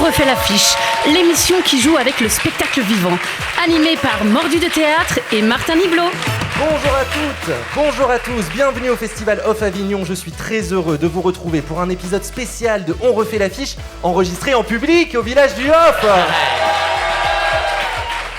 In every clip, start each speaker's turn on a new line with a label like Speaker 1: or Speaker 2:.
Speaker 1: refait l'affiche, l'émission qui joue avec le spectacle vivant, animée par Mordu de Théâtre et Martin Niblot.
Speaker 2: Bonjour à toutes, bonjour à tous, bienvenue au Festival Off Avignon. Je suis très heureux de vous retrouver pour un épisode spécial de On refait l'affiche, enregistré en public au village du Off.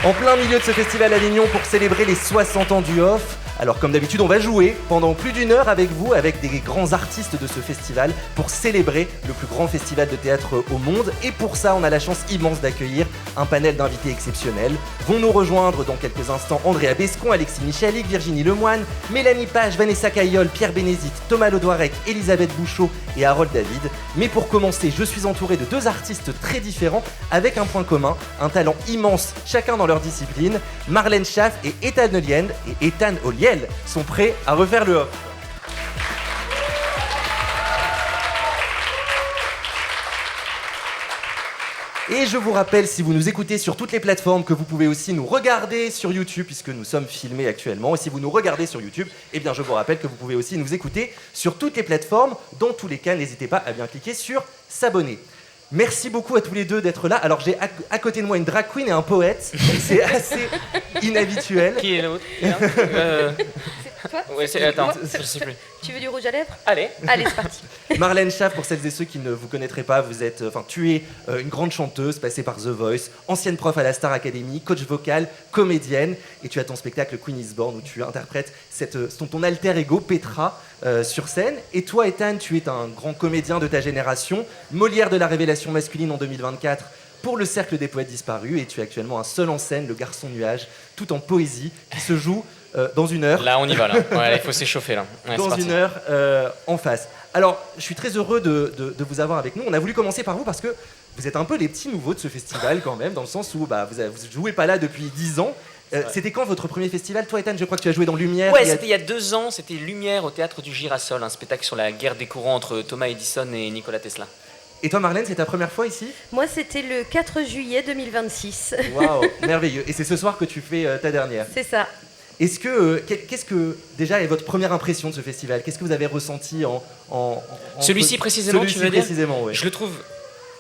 Speaker 2: En plein milieu de ce festival Avignon pour célébrer les 60 ans du Off. Alors comme d'habitude, on va jouer pendant plus d'une heure avec vous, avec des grands artistes de ce festival, pour célébrer le plus grand festival de théâtre au monde. Et pour ça, on a la chance immense d'accueillir un panel d'invités exceptionnels. Vont nous rejoindre dans quelques instants Andrea Bescon, Alexis Michalik, Virginie Lemoine, Mélanie Page, Vanessa Caillol, Pierre Bénézit, Thomas Lodoirec, Elisabeth Bouchot et Harold David. Mais pour commencer, je suis entouré de deux artistes très différents, avec un point commun, un talent immense, chacun dans leur discipline. Marlène Schaff et Ethan Oliel sont prêts à refaire le Off. Et je vous rappelle, si vous nous écoutez sur toutes les plateformes, que vous pouvez aussi nous regarder sur YouTube, puisque nous sommes filmés actuellement. Et si vous nous regardez sur YouTube, eh bien je vous rappelle que vous pouvez aussi nous écouter sur toutes les plateformes. Dans tous les cas, n'hésitez pas à bien cliquer sur s'abonner. Merci beaucoup à tous les deux d'être là. Alors j'ai à côté de moi une drag queen et un poète. C'est assez inhabituel.
Speaker 3: Qui est l'autre
Speaker 4: Toi
Speaker 3: ouais, attends, je sais plus.
Speaker 4: Tu veux du rouge à lèvres?
Speaker 3: Allez,
Speaker 4: c'est parti.
Speaker 2: Marlène Schaff, pour celles et ceux qui ne vous connaîtraient pas, tu es une grande chanteuse passée par The Voice, ancienne prof à la Star Academy, coach vocal, comédienne, et tu as ton spectacle Queen is Born où tu interprètes ton alter ego Petra sur scène. Et toi, Ethan, tu es un grand comédien de ta génération, Molière de la révélation masculine en 2024 pour le Cercle des poètes disparus, et tu es actuellement un seul en scène, Le Garçon Nuage, tout en poésie, qui se joue dans une heure.
Speaker 3: Là, on y va, là. Ouais, il faut s'échauffer, là. Ouais,
Speaker 2: dans une heure, en face. Alors, je suis très heureux de vous avoir avec nous. On a voulu commencer par vous parce que vous êtes un peu les petits nouveaux de ce festival, quand même, dans le sens où vous ne jouez pas là depuis 10 ans. C'était quand votre premier festival? Toi, Ethan, je crois que tu as joué dans Lumière.
Speaker 3: Ouais, c'était il y a 2 ans. C'était Lumière au Théâtre du Girasol, un spectacle sur la guerre des courants entre Thomas Edison et Nikola Tesla.
Speaker 2: Et toi, Marlène, c'est ta première fois ici?
Speaker 4: Moi, c'était le 4 juillet 2026.
Speaker 2: Waouh, merveilleux. Et c'est ce soir que tu fais ta dernière.
Speaker 4: C'est ça.
Speaker 2: Est-ce que, qu'est-ce que, déjà, est votre première impression de ce festival? Qu'est-ce que vous avez ressenti en
Speaker 3: Celui-ci précisément, tu veux dire?
Speaker 2: Précisément, oui.
Speaker 3: Je le trouve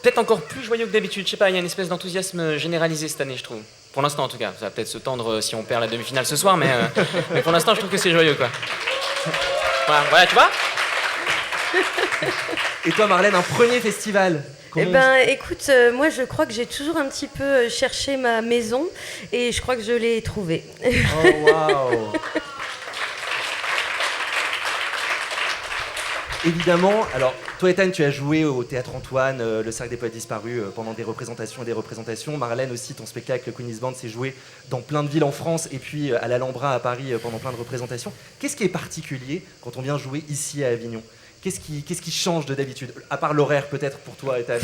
Speaker 3: peut-être encore plus joyeux que d'habitude. Je sais pas, il y a une espèce d'enthousiasme généralisé cette année, je trouve. Pour l'instant, en tout cas. Ça va peut-être se tendre si on perd la demi-finale ce soir, mais pour l'instant, je trouve que c'est joyeux, quoi. Voilà, tu vois?
Speaker 2: Et toi, Marlène, un premier festival?
Speaker 4: Écoute, moi je crois que j'ai toujours un petit peu cherché ma maison et je crois que je l'ai trouvée.
Speaker 2: Oh waouh. Évidemment, alors toi Ethan, tu as joué au Théâtre Antoine, le Cercle des poètes disparus pendant des représentations et des représentations. Marlène aussi, ton spectacle Queen is Born s'est joué dans plein de villes en France et puis à l'Alhambra à Paris pendant plein de représentations. Qu'est-ce qui est particulier quand on vient jouer ici à Avignon? Qu'est-ce qui change de d'habitude? À part l'horaire peut-être pour toi, Ethan.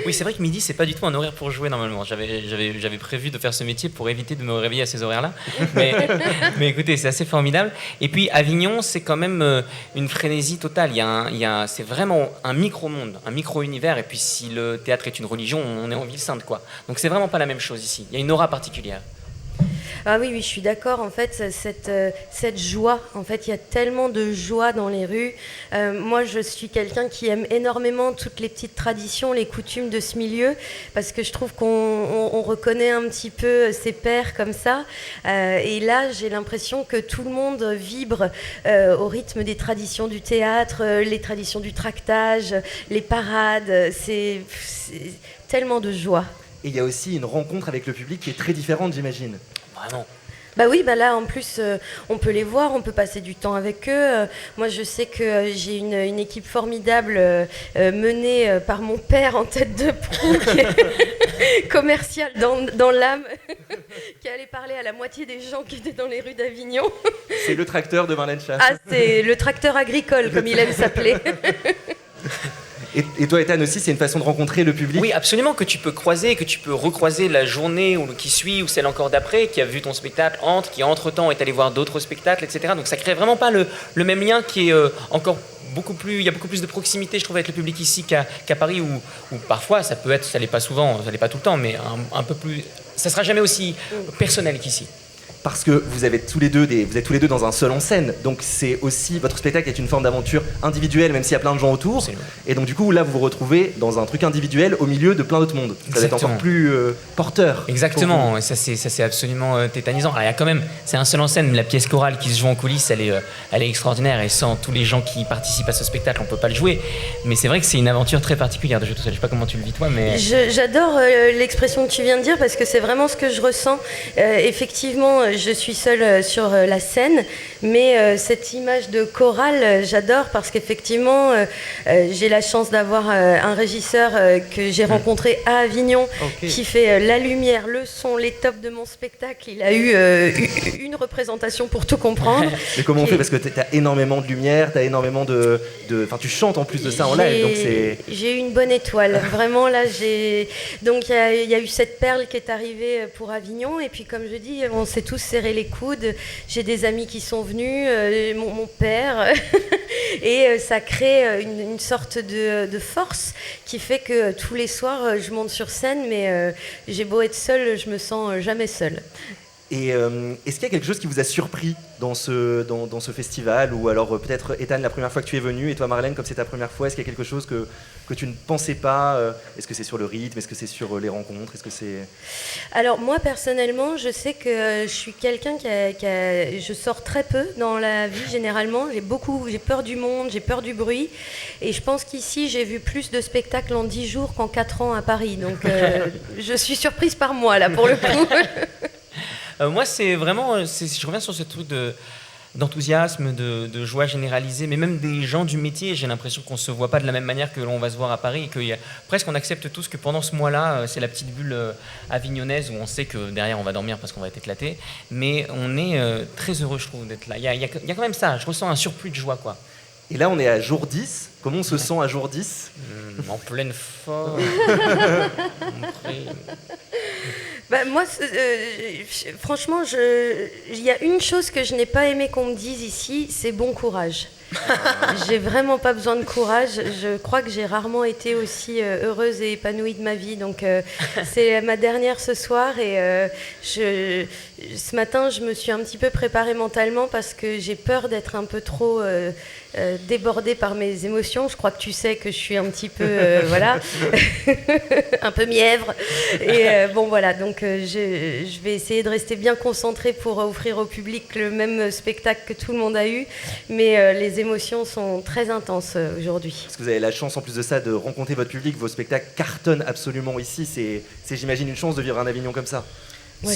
Speaker 3: Oui, c'est vrai que midi, c'est pas du tout un horaire pour jouer normalement. J'avais prévu de faire ce métier pour éviter de me réveiller à ces horaires-là. Mais écoutez, c'est assez formidable. Et puis Avignon, c'est quand même une frénésie totale. C'est vraiment un micro-monde, un micro-univers. Et puis si le théâtre est une religion, on est en ville sainte, quoi. Donc c'est vraiment pas la même chose ici. Il y a une aura particulière.
Speaker 4: Ah oui, je suis d'accord. En fait, cette joie, en fait, il y a tellement de joie dans les rues. Moi, je suis quelqu'un qui aime énormément toutes les petites traditions, les coutumes de ce milieu, parce que je trouve qu'on reconnaît un petit peu ses pairs comme ça. Et là, j'ai l'impression que tout le monde vibre au rythme des traditions du théâtre, les traditions du tractage, les parades. C'est tellement de joie.
Speaker 2: Et il y a aussi une rencontre avec le public qui est très différente, j'imagine.
Speaker 3: Vraiment.
Speaker 4: Bah oui, là en plus on peut les voir, on peut passer du temps avec eux. Moi je sais que j'ai une équipe formidable menée par mon père en tête de proue, qui est commercial dans l'âme, qui allait parler à la moitié des gens qui étaient dans les rues d'Avignon.
Speaker 2: C'est le tracteur de Marlène Schaff.
Speaker 4: Ah, c'est le tracteur agricole comme il aime s'appeler.
Speaker 2: Et toi, Ethan, aussi, c'est une façon de rencontrer le public?
Speaker 3: Oui, absolument, que tu peux croiser, que tu peux recroiser la journée qui suit ou celle encore d'après, qui a vu ton spectacle, qui entre-temps est allé voir d'autres spectacles, etc. Donc ça crée vraiment pas le même lien qui est encore beaucoup plus... Il y a beaucoup plus de proximité, je trouve, avec le public ici qu'à Paris, où parfois, ça l'est pas souvent, ça l'est pas tout le temps, mais un peu plus... Ça sera jamais aussi personnel qu'ici.
Speaker 2: parce que vous êtes tous les deux dans un seul en scène, donc c'est aussi, votre spectacle est une forme d'aventure individuelle, même s'il y a plein de gens autour. Et donc du coup, là, vous vous retrouvez dans un truc individuel au milieu de plein d'autres mondes. Ça va être encore plus porteur.
Speaker 3: Exactement, et ça c'est absolument tétanisant. Alors il y a quand même, c'est un seul en scène, la pièce chorale qui se joue en coulisses, elle est extraordinaire, et sans tous les gens qui participent à ce spectacle, on peut pas le jouer. Mais c'est vrai que c'est une aventure très particulière de jouer tout seul. Je sais pas comment tu le vis toi, mais...
Speaker 4: J'adore l'expression que tu viens de dire, parce que c'est vraiment ce que je ressens. Effectivement, je suis seule sur la scène, mais cette image de chorale, j'adore, parce qu'effectivement, j'ai la chance d'avoir un régisseur que j'ai rencontré à Avignon, qui fait la lumière, le son, les tops de mon spectacle. Il a eu une représentation pour tout comprendre.
Speaker 2: Mais comment on fait? Parce que tu as énormément de lumière, tu as énormément de... Enfin, tu chantes en plus de ça en live, donc c'est...
Speaker 4: J'ai eu une bonne étoile. Vraiment, là, donc il y a eu cette perle qui est arrivée pour Avignon, et puis comme je dis, on s'est tous serré les coudes. J'ai des amis qui sont venus, mon père, et ça crée une sorte de force qui fait que tous les soirs, je monte sur scène, mais j'ai beau être seule, je me sens jamais seule.
Speaker 2: Et est-ce qu'il y a quelque chose qui vous a surpris dans ce festival? Ou alors peut-être, Ethan, la première fois que tu es venue, et toi, Marlène, comme c'est ta première fois, est-ce qu'il y a quelque chose que tu ne pensais pas? Est-ce que c'est sur le rythme? Est-ce que c'est sur les rencontres? Est-ce que c'est...
Speaker 4: Alors moi, personnellement, je sais que je suis quelqu'un je sors très peu dans la vie, généralement. J'ai peur du monde, j'ai peur du bruit. Et je pense qu'ici, j'ai vu plus de spectacles en 10 jours qu'en 4 ans à Paris. Donc je suis surprise par moi, là, pour le coup.
Speaker 3: Moi, c'est vraiment, je reviens sur ce truc d'enthousiasme, de joie généralisée, mais même des gens du métier, j'ai l'impression qu'on ne se voit pas de la même manière que l'on va se voir à Paris, et que presque on accepte tous que pendant ce mois-là, c'est la petite bulle avignonnaise où on sait que derrière on va dormir parce qu'on va être éclaté, mais on est très heureux, je trouve, d'être là. Il y a quand même ça, je ressens un surplus de joie, quoi.
Speaker 2: Et là, on est à jour 10. Comment on se sent à jour 10?
Speaker 3: En pleine forme.
Speaker 4: Bah, moi, franchement, il y a une chose que je n'ai pas aimé qu'on me dise ici, c'est bon courage. J'ai vraiment pas besoin de courage. Je crois que j'ai rarement été aussi heureuse et épanouie de ma vie. Donc c'est ma dernière ce soir, et ce matin je me suis un petit peu préparée mentalement parce que j'ai peur d'être un peu trop débordée par mes émotions. Je crois que tu sais que je suis un petit peu voilà un peu mièvre, et bon voilà, donc je vais essayer de rester bien concentrée pour offrir au public le même spectacle que tout le monde a eu, mais les émotions sont très intenses aujourd'hui.
Speaker 2: Parce que vous avez la chance en plus de ça de rencontrer votre public, vos spectacles cartonnent absolument ici, c'est j'imagine une chance de vivre un Avignon comme ça.
Speaker 3: Ouais.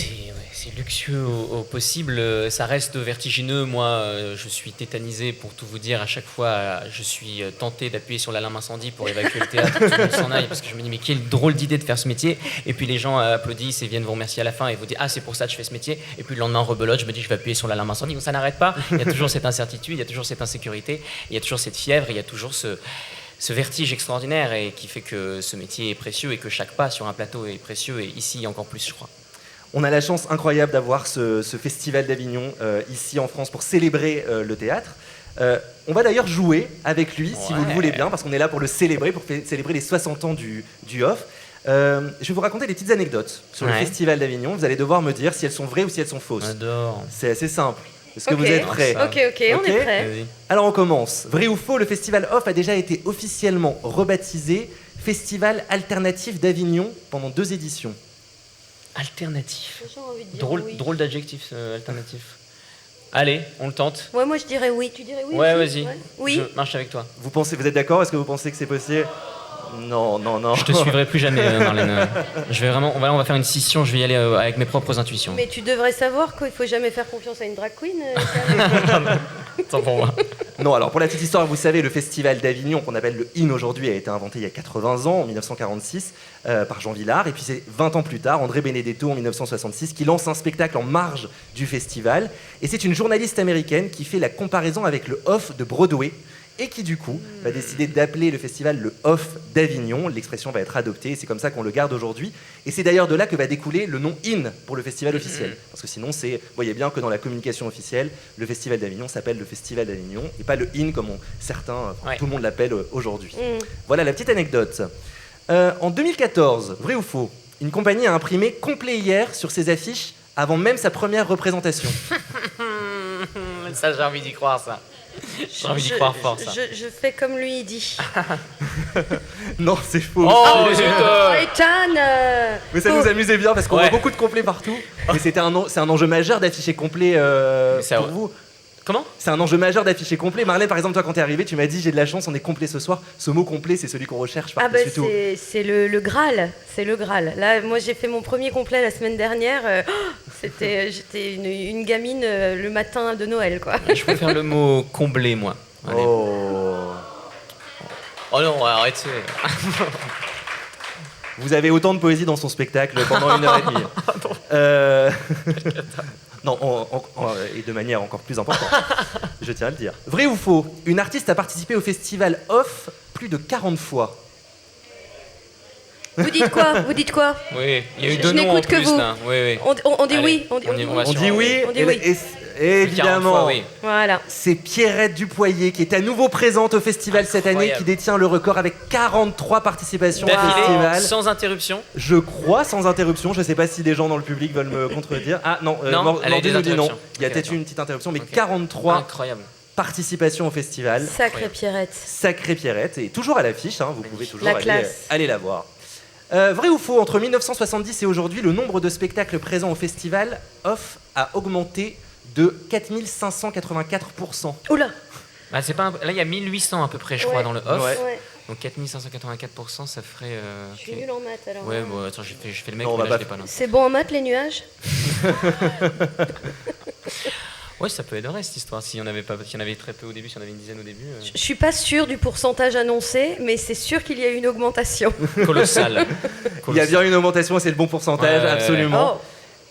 Speaker 3: C'est luxueux au possible, ça reste vertigineux. Moi, je suis tétanisé, pour tout vous dire. À chaque fois, je suis tenté d'appuyer sur l'alarme incendie pour évacuer le théâtre, que tout le monde s'en aille, parce que je me dis, mais quelle drôle d'idée de faire ce métier. Et puis les gens applaudissent et viennent vous remercier à la fin et vous disent, ah, c'est pour ça que je fais ce métier. Et puis le lendemain, rebelote, je me dis, je vais appuyer sur l'alarme incendie. Donc ça n'arrête pas. Il y a toujours cette incertitude, il y a toujours cette insécurité, il y a toujours cette fièvre, il y a toujours ce vertige extraordinaire, et qui fait que ce métier est précieux et que chaque pas sur un plateau est précieux, et ici encore plus, je crois.
Speaker 2: On a la chance incroyable d'avoir ce festival d'Avignon ici en France pour célébrer le théâtre. On va d'ailleurs jouer avec lui, si vous le voulez bien, parce qu'on est là pour le célébrer, pour célébrer les 60 ans du Off. Je vais vous raconter des petites anecdotes sur le festival d'Avignon. Vous allez devoir me dire si elles sont vraies ou si elles sont fausses.
Speaker 3: J'adore.
Speaker 2: C'est assez simple. Est-ce que vous êtes prêts?
Speaker 4: Ok, on est prêts.
Speaker 2: Alors on commence. Vrai ou faux, le festival Off a déjà été officiellement rebaptisé Festival Alternatif d'Avignon pendant 2 éditions.
Speaker 3: Alternatif.
Speaker 4: J'ai envie de dire
Speaker 3: Drôle d'adjectif, alternatif. Allez, on le tente.
Speaker 4: Ouais, moi je dirais oui. Tu dirais oui?
Speaker 3: Ouais,
Speaker 4: aussi?
Speaker 3: vas-y.
Speaker 4: Ouais. Oui.
Speaker 3: Je marche avec toi.
Speaker 2: Vous êtes d'accord? Est-ce que vous pensez que c'est possible? Non.
Speaker 3: Je te suivrai plus jamais, Marlène. On va faire une scission, je vais y aller avec mes propres intuitions.
Speaker 4: Mais tu devrais savoir qu'il faut jamais faire confiance à une drag queen.
Speaker 3: Tant pour moi.
Speaker 2: Non, alors pour la petite histoire, vous savez, le festival d'Avignon, qu'on appelle le IN aujourd'hui, a été inventé il y a 80 ans, en 1946, par Jean Vilar. Et puis c'est 20 ans plus tard, André Benedetto, en 1966, qui lance un spectacle en marge du festival. Et c'est une journaliste américaine qui fait la comparaison avec le Off de Broadway, et qui du coup va décider d'appeler le festival le Off d'Avignon. L'expression va être adoptée, et c'est comme ça qu'on le garde aujourd'hui. Et c'est d'ailleurs de là que va découler le nom IN pour le festival officiel. Parce que sinon, vous voyez bien que dans la communication officielle, le festival d'Avignon s'appelle le Festival d'Avignon, et pas le IN comme tout le monde l'appelle aujourd'hui. Voilà la petite anecdote. En 2014, vrai ou faux, une compagnie a imprimé complet hier sur ses affiches avant même sa première représentation.
Speaker 3: Ça, j'ai envie d'y croire, ça. J'ai envie d'y croire fort, ça.
Speaker 4: Je fais comme lui, il dit.
Speaker 2: Non, c'est faux.
Speaker 3: Oh, zut.
Speaker 4: Ethan
Speaker 2: Mais ça nous amusait bien parce qu'on
Speaker 3: Ouais.
Speaker 2: voit beaucoup de complets partout. Mais c'est un enjeu majeur d'afficher complet
Speaker 3: c'est
Speaker 2: pour
Speaker 3: vrai.
Speaker 2: vous.
Speaker 3: Comment?
Speaker 2: C'est un enjeu majeur d'afficher complet. Marlène, par exemple, toi, quand t'es arrivée, tu m'as dit j'ai de la chance, on est complet ce soir. Ce mot complet, c'est celui qu'on recherche
Speaker 4: Ah
Speaker 2: par-dessus
Speaker 4: bah
Speaker 2: tout.
Speaker 4: c'est le Graal, c'est le Graal. Là, moi j'ai fait mon premier complet la semaine dernière. J'étais une gamine le matin de Noël, quoi.
Speaker 3: Je préfère le mot combler, moi. Allez. Oh non, arrêtez.
Speaker 2: Vous avez autant de poésie dans son spectacle pendant 1h30. Non, et de manière encore plus importante, je tiens à le dire. Vrai ou faux, une artiste a participé au festival Off plus de 40 fois.
Speaker 4: Vous dites quoi? Vous dites quoi?
Speaker 3: Oui, il y a eu
Speaker 4: Je
Speaker 3: deux noms en
Speaker 4: n'écoute que
Speaker 3: plus,
Speaker 4: vous.
Speaker 3: là. Oui, oui.
Speaker 4: On dit
Speaker 3: Allez,
Speaker 4: oui. On
Speaker 3: on
Speaker 4: dit
Speaker 3: dit
Speaker 2: Oui,
Speaker 4: On dit oui.
Speaker 2: et
Speaker 3: Plus de 40
Speaker 2: évidemment,
Speaker 3: fois, oui.
Speaker 4: Voilà.
Speaker 2: c'est Pierrette Dupoyer qui est à nouveau présente au festival cette année,
Speaker 3: Incroyable.
Speaker 2: qui détient le record avec 43 participations au
Speaker 3: D'affilée,
Speaker 2: festival.
Speaker 3: sans interruption.
Speaker 2: Je crois sans interruption, je ne sais pas si des gens dans le public veulent me contredire. Ah non,
Speaker 3: Non, elle a eu
Speaker 2: Mordu
Speaker 3: des
Speaker 2: nous dit non.
Speaker 3: interruptions.
Speaker 2: Il y a
Speaker 3: Ok,
Speaker 2: peut-être eu
Speaker 3: d'accord.
Speaker 2: une petite interruption, mais
Speaker 3: Ok.
Speaker 2: 43
Speaker 3: Incroyable.
Speaker 2: participations au festival.
Speaker 4: Sacrée Pierrette.
Speaker 2: Sacrée Pierrette, et toujours à l'affiche, hein, vous pouvez toujours
Speaker 4: La classe.
Speaker 2: aller la voir. Vrai ou faux, entre 1970 et aujourd'hui, le nombre de spectacles présents au festival Off a augmenté de 4584%.
Speaker 4: Oula.
Speaker 3: Bah, c'est pas un- Là, il y a 1800 à peu près, je
Speaker 4: Ouais.
Speaker 3: crois, dans le off.
Speaker 2: Ouais.
Speaker 4: Ouais.
Speaker 3: Donc 4584%, ça ferait.
Speaker 4: Je suis
Speaker 3: ok.
Speaker 4: nulle en maths alors.
Speaker 3: Ouais, bon, attends, je fais le mec,
Speaker 2: Non, on
Speaker 3: mais
Speaker 2: va
Speaker 3: là,
Speaker 2: pas-
Speaker 3: je l'ai pas là.
Speaker 4: C'est bon en maths les nuages?
Speaker 3: Ouais, ça peut aider cette histoire. S'il y en avait très peu au début, s'il y en avait une dizaine au début.
Speaker 4: Je suis pas sûre du pourcentage annoncé, mais c'est sûr qu'il y a eu une augmentation.
Speaker 3: Colossal.
Speaker 2: Il y a bien une augmentation, c'est le bon pourcentage,
Speaker 3: Ouais.
Speaker 2: absolument.
Speaker 4: Oh,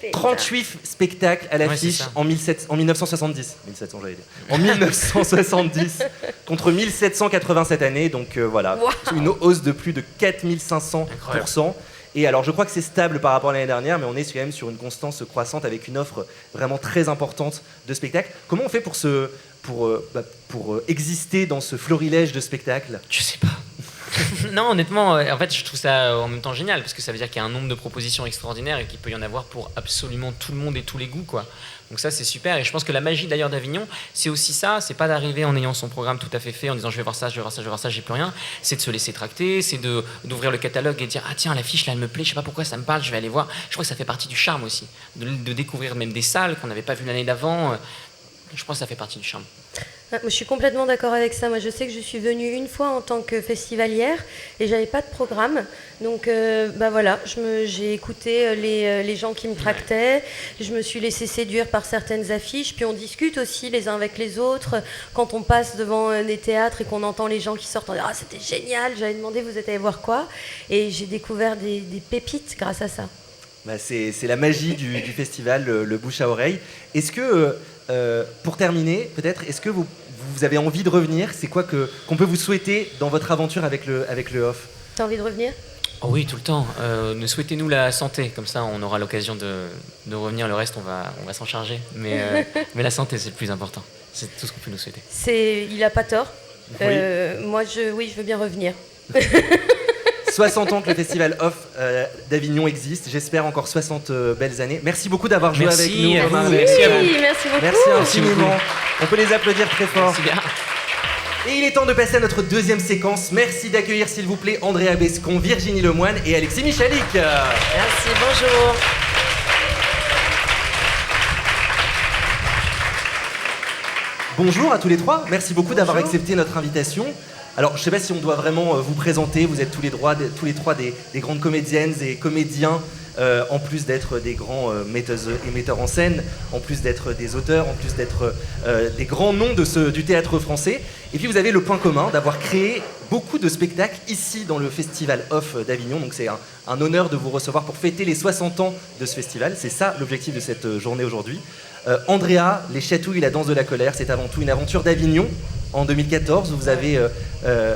Speaker 4: putain.
Speaker 2: 38 spectacles à l'affiche
Speaker 3: c'est ça.
Speaker 2: en 1970. 1700, j'allais dire. En 1970, contre 1780 cette année. Donc voilà,
Speaker 4: Wow.
Speaker 2: une hausse de plus de 4500%. Et alors, je crois que c'est stable par rapport à l'année dernière, mais on est quand même sur une constance croissante avec une offre vraiment très importante de spectacles. Comment on fait pour exister dans ce florilège de spectacles?
Speaker 3: Je sais pas. Non, honnêtement, en fait, je trouve ça en même temps génial parce que ça veut dire qu'il y a un nombre de propositions extraordinaires et qu'il peut y en avoir pour absolument tout le monde et tous les goûts, quoi. Donc ça, c'est super. Et je pense que la magie d'ailleurs d'Avignon, c'est aussi ça. C'est pas d'arriver en ayant son programme tout à fait fait, en disant je vais voir ça, je vais voir ça, je vais voir ça, j'ai plus rien. C'est de se laisser tracter, c'est d'ouvrir le catalogue et de dire ah tiens l'affiche là elle me plaît, je sais pas pourquoi ça me parle, je vais aller voir. Je crois que ça fait partie du charme aussi, de découvrir même des salles qu'on n'avait pas vues l'année d'avant. Je pense que ça fait partie du charme.
Speaker 4: Ah, moi, je suis complètement d'accord avec ça. Moi, je sais que je suis venue une fois en tant que festivalière et j'avais pas de programme. Donc, bah voilà, j'ai écouté les gens qui me tractaient. Je me suis laissée séduire par certaines affiches. Puis on discute aussi les uns avec les autres. Quand on passe devant des théâtres et qu'on entend les gens qui sortent, on dit ah c'était génial. J'avais demandé vous êtes allé voir quoi? Et j'ai découvert des pépites grâce à ça.
Speaker 2: Bah, c'est la magie du festival, le bouche à oreille. Est-ce que, pour terminer, peut-être, est-ce que vous avez envie de revenir? C'est quoi qu'on peut vous souhaiter dans votre aventure avec le off?
Speaker 4: T'as envie de revenir?
Speaker 3: Oh oui, tout le temps. Souhaitez-nous la santé, comme ça on aura l'occasion de revenir. Le reste, on va s'en charger. Mais la santé, c'est le plus important. C'est tout ce qu'on peut nous souhaiter.
Speaker 4: Il a pas tort.
Speaker 2: Oui.
Speaker 4: Moi, je veux bien revenir.
Speaker 2: 60 ans que le festival Off d'Avignon existe. J'espère encore 60 belles années. Merci beaucoup d'avoir joué
Speaker 3: Merci
Speaker 2: avec nous.
Speaker 3: à vous.
Speaker 2: Marlène.
Speaker 3: Merci à vous.
Speaker 4: Oui, merci beaucoup.
Speaker 2: Merci infiniment.
Speaker 3: beaucoup.
Speaker 2: On peut les applaudir très fort.
Speaker 3: C'est bien.
Speaker 2: Et il est temps de passer à notre deuxième séquence. Merci d'accueillir, s'il vous plaît, Andrea Bescon, Virginie Lemoine et Alexis Michalik.
Speaker 4: Merci, bonjour.
Speaker 2: Bonjour à tous les trois. Merci beaucoup d'avoir
Speaker 4: Bonjour.
Speaker 2: accepté notre invitation. Alors, je ne sais pas si on doit vraiment vous présenter. Vous êtes tous les trois des grandes comédiennes et comédiens, en plus d'être des grands metteuses et metteurs en scène, en plus d'être des auteurs, en plus d'être des grands noms du théâtre français. Et puis, vous avez le point commun d'avoir créé beaucoup de spectacles ici dans le Festival Off d'Avignon. Donc, c'est un honneur de vous recevoir pour fêter les 60 ans de ce festival. C'est ça l'objectif de cette journée aujourd'hui. Andrea, Les Chatouilles, La Danse de la Colère, c'est avant tout une aventure d'Avignon. En 2014, vous avez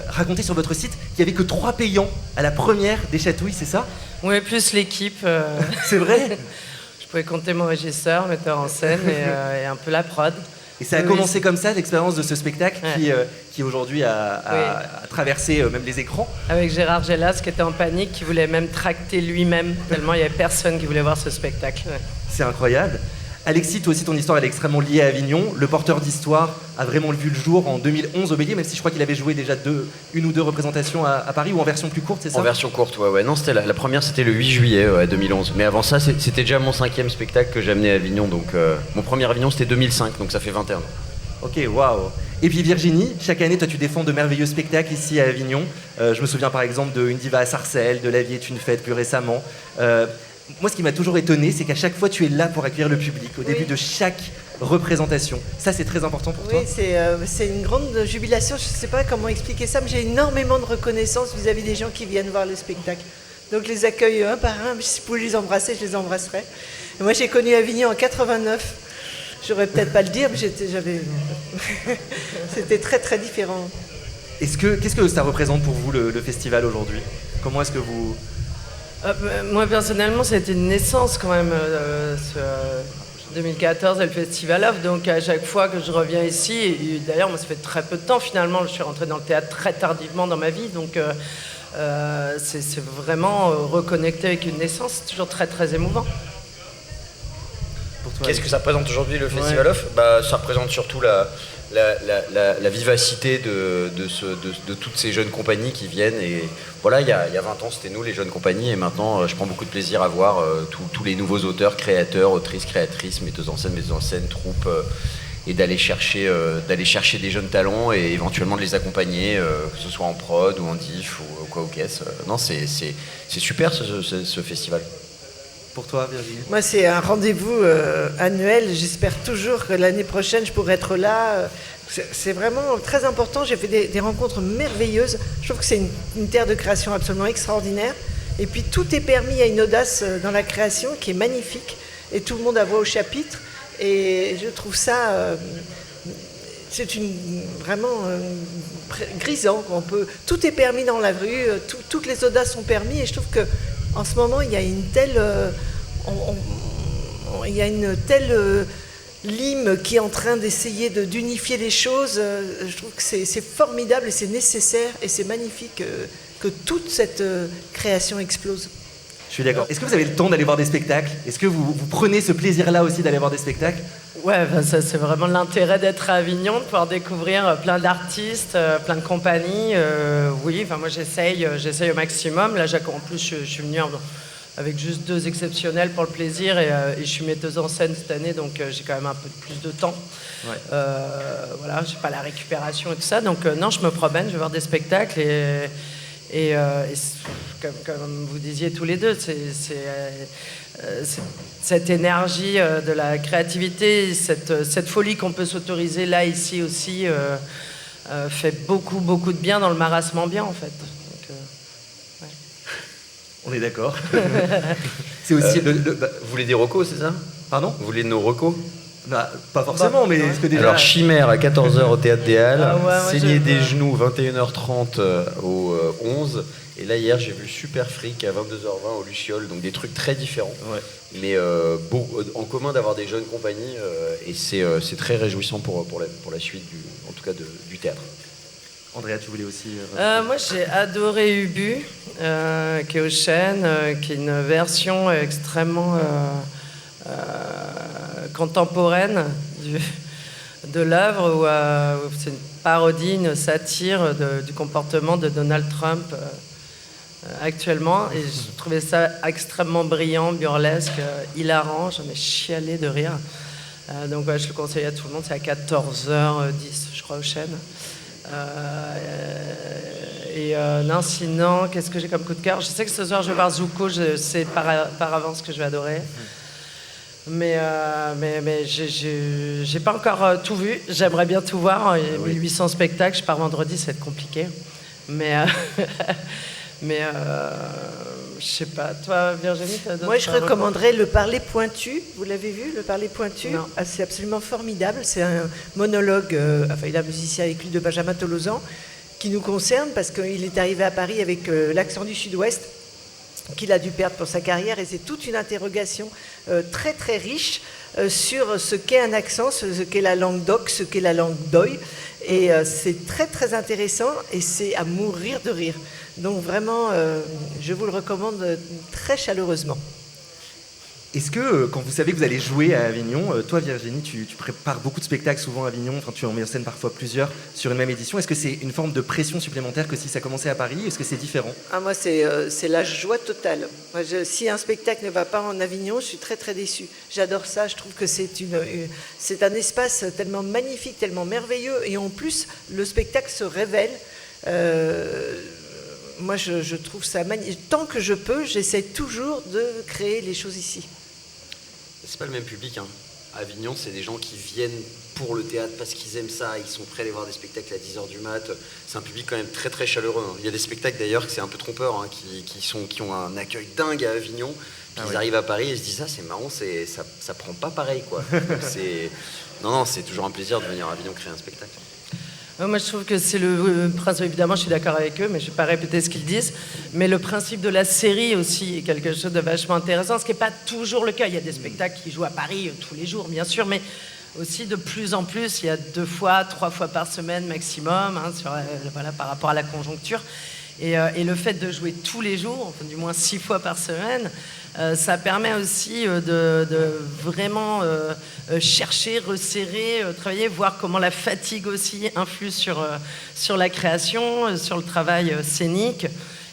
Speaker 2: raconté sur votre site qu'il n'y avait que 3 payants à la première des Chatouilles, c'est ça?
Speaker 5: Oui, plus l'équipe.
Speaker 2: C'est vrai?
Speaker 5: Je pouvais compter mon régisseur, metteur en scène et un peu la prod.
Speaker 2: Et ça a commencé comme ça, l'expérience de ce spectacle qui aujourd'hui a traversé même les écrans.
Speaker 5: Avec Gérard Gélas qui était en panique, qui voulait même tracter lui-même, tellement il n'y avait personne qui voulait voir ce spectacle.
Speaker 2: C'est incroyable. Alexis, toi aussi ton histoire elle est extrêmement liée à Avignon. Le porteur d'histoire a vraiment vu le jour en 2011 au Bélier, même si je crois qu'il avait joué déjà une ou deux représentations à Paris, ou en version plus courte, c'est ça?
Speaker 6: En version courte, ouais. Non, c'était la première, c'était le 8 juillet 2011. Mais avant ça, c'était déjà mon 5e spectacle que j'amenais à Avignon. Donc mon premier Avignon, c'était 2005, donc ça fait 21 ans.
Speaker 2: Ok, waouh. Et puis Virginie, chaque année, toi tu défends de merveilleux spectacles ici à Avignon. Je me souviens par exemple de Une diva à Sarcelles, de La vie est une fête plus récemment. Moi, ce qui m'a toujours étonné, c'est qu'à chaque fois, tu es là pour accueillir le public, au début de chaque représentation. Ça, c'est très important pour toi?
Speaker 7: Oui, c'est une grande jubilation. Je ne sais pas comment expliquer ça, mais j'ai énormément de reconnaissance vis-à-vis des gens qui viennent voir le spectacle. Donc, je les accueille un par un. Si je pouvais les embrasser, je les embrasserais. Et moi, j'ai connu Avignon en 89. J'aurais peut-être pas le dire, mais c'était très, très différent.
Speaker 2: Qu'est-ce que ça représente pour vous, le festival, aujourd'hui? Comment est-ce que vous...
Speaker 5: Moi personnellement, ça a été une naissance quand même, 2014 et le Festival Off, donc à chaque fois que je reviens ici, et d'ailleurs moi ça fait très peu de temps finalement, je suis rentrée dans le théâtre très tardivement dans ma vie, donc c'est vraiment reconnecter avec une naissance, c'est toujours très très émouvant.
Speaker 6: Qu'est-ce que ça représente aujourd'hui le Festival Off? Ça représente surtout la vivacité de toutes ces jeunes compagnies qui viennent. Et voilà, il y a 20 ans, c'était nous les jeunes compagnies. Et maintenant, je prends beaucoup de plaisir à voir tous les nouveaux auteurs, créateurs, autrices, créatrices, metteuses en scène, troupes. Et d'aller chercher des jeunes talents et éventuellement de les accompagner, que ce soit en prod ou en diff ou quoi aux caisses. Non, c'est super ce festival.
Speaker 2: Pour toi, Virginie?
Speaker 7: Moi, c'est un rendez-vous annuel. J'espère toujours que l'année prochaine, je pourrai être là. C'est vraiment très important. J'ai fait des rencontres merveilleuses. Je trouve que c'est une terre de création absolument extraordinaire. Et puis, tout est permis. Il y a une audace dans la création qui est magnifique. Et tout le monde a voix au chapitre. Et je trouve ça... c'est vraiment grisant. Tout est permis dans la rue. Toutes les audaces sont permis. Et je trouve que en ce moment, il y a une telle lime qui est en train d'essayer d'unifier les choses. Je trouve que c'est formidable et c'est nécessaire et c'est magnifique que toute cette création explose.
Speaker 2: Je suis d'accord. Est-ce que vous avez le temps d'aller voir des spectacles? Est-ce que vous prenez ce plaisir-là aussi d'aller voir des spectacles?
Speaker 5: Ouais, ça c'est vraiment l'intérêt d'être à Avignon, de pouvoir découvrir plein d'artistes, plein de compagnies. Oui, moi j'essaye au maximum. Là, en plus, je suis venue avec juste 2 exceptionnels pour le plaisir et je suis metteuse en scène cette année, donc j'ai quand même un peu plus de temps. Ouais. Voilà, j'ai pas la récupération et tout ça, donc non, je me promène, je vais voir des spectacles et comme vous disiez tous les deux, c'est cette énergie de la créativité, cette folie qu'on peut s'autoriser là, ici aussi, fait beaucoup, beaucoup de bien dans le marasme ambiant, en fait. Donc, ouais.
Speaker 2: On est d'accord. C'est aussi
Speaker 6: vous voulez des recos, c'est ça?
Speaker 2: Pardon?
Speaker 6: Vous voulez nos recos?
Speaker 2: Pas forcément, mais est-ce que déjà...
Speaker 6: Alors, Chimère à 14h au Théâtre des Halles, Saigner des genoux 21h30 au 11. Et là, hier, j'ai vu Super Fric à 22h20 au Luciole, donc des trucs très différents. Ouais. Mais en commun d'avoir des jeunes compagnies, et c'est très réjouissant pour la suite, en tout cas du théâtre.
Speaker 2: Andrea, tu voulais aussi...
Speaker 5: Moi, j'ai adoré Ubu, qui est au Chêne, qui est une version extrêmement... contemporaine de l'œuvre où c'est une parodie, une satire du comportement de Donald Trump actuellement, et je trouvais ça extrêmement brillant, burlesque, hilarant, j'en ai chialé de rire, donc je le conseille à tout le monde. C'est à 14h10 je crois au Chêne. Non, sinon qu'est-ce que j'ai comme coup de cœur? Je sais que ce soir je vais voir Zuko, je sais par avance que je vais adorer. Mais j'ai pas encore tout vu. J'aimerais bien tout voir. Il y a 1800 spectacles. Je pars vendredi, ça va être compliqué. Je sais pas. Toi, Virginie, t'as d'autres...
Speaker 7: Moi, je recommanderais Le Parler Pointu. Vous l'avez vu, Le Parler Pointu? Non. C'est absolument formidable. C'est un monologue. Il a un musicien avec lui de Benjamin Tolosan qui nous concerne parce qu'il est arrivé à Paris avec l'accent du Sud-Ouest. qu'il a dû perdre pour sa carrière, et c'est toute une interrogation très très riche sur ce qu'est un accent, ce qu'est la langue d'oc, ce qu'est la langue d'oï, et c'est très très intéressant, et c'est à mourir de rire. Donc vraiment, je vous le recommande très chaleureusement.
Speaker 2: Est-ce que, quand vous savez que vous allez jouer à Avignon, toi Virginie, tu prépares beaucoup de spectacles souvent à Avignon, enfin tu en mets en scène parfois plusieurs sur une même édition, est-ce que c'est une forme de pression supplémentaire que si ça commençait à Paris, est-ce que c'est différent ?
Speaker 7: Moi, c'est la joie totale. Moi, si un spectacle ne va pas en Avignon, je suis très très déçue. J'adore ça, je trouve que c'est un espace tellement magnifique, tellement merveilleux, et en plus, le spectacle se révèle. Moi, je trouve ça magnifique. Tant que je peux, j'essaie toujours de créer les choses ici.
Speaker 6: C'est pas le même public, hein. À Avignon, c'est des gens qui viennent pour le théâtre parce qu'ils aiment ça, ils sont prêts à aller voir des spectacles à 10h du mat. C'est un public quand même très très chaleureux, hein. Il y a des spectacles d'ailleurs que c'est un peu trompeur, hein, qui ont un accueil dingue à Avignon, puis ils arrivent à Paris et se disent c'est marrant, ça prend pas pareil, quoi. Donc, c'est toujours un plaisir de venir à Avignon créer un spectacle.
Speaker 5: Moi, je trouve que c'est le principe. Évidemment, je suis d'accord avec eux, mais je ne vais pas répéter ce qu'ils disent. Mais le principe de la série aussi est quelque chose de vachement intéressant, ce qui n'est pas toujours le cas. Il y a des spectacles qui jouent à Paris tous les jours, bien sûr, mais aussi de plus en plus, il y a 2 fois, 3 fois par semaine maximum, hein, par rapport à la conjoncture. Et le fait de jouer tous les jours, enfin, du moins 6 fois par semaine, ça permet aussi de vraiment chercher, resserrer, travailler, voir comment la fatigue aussi influe sur la création, sur le travail scénique,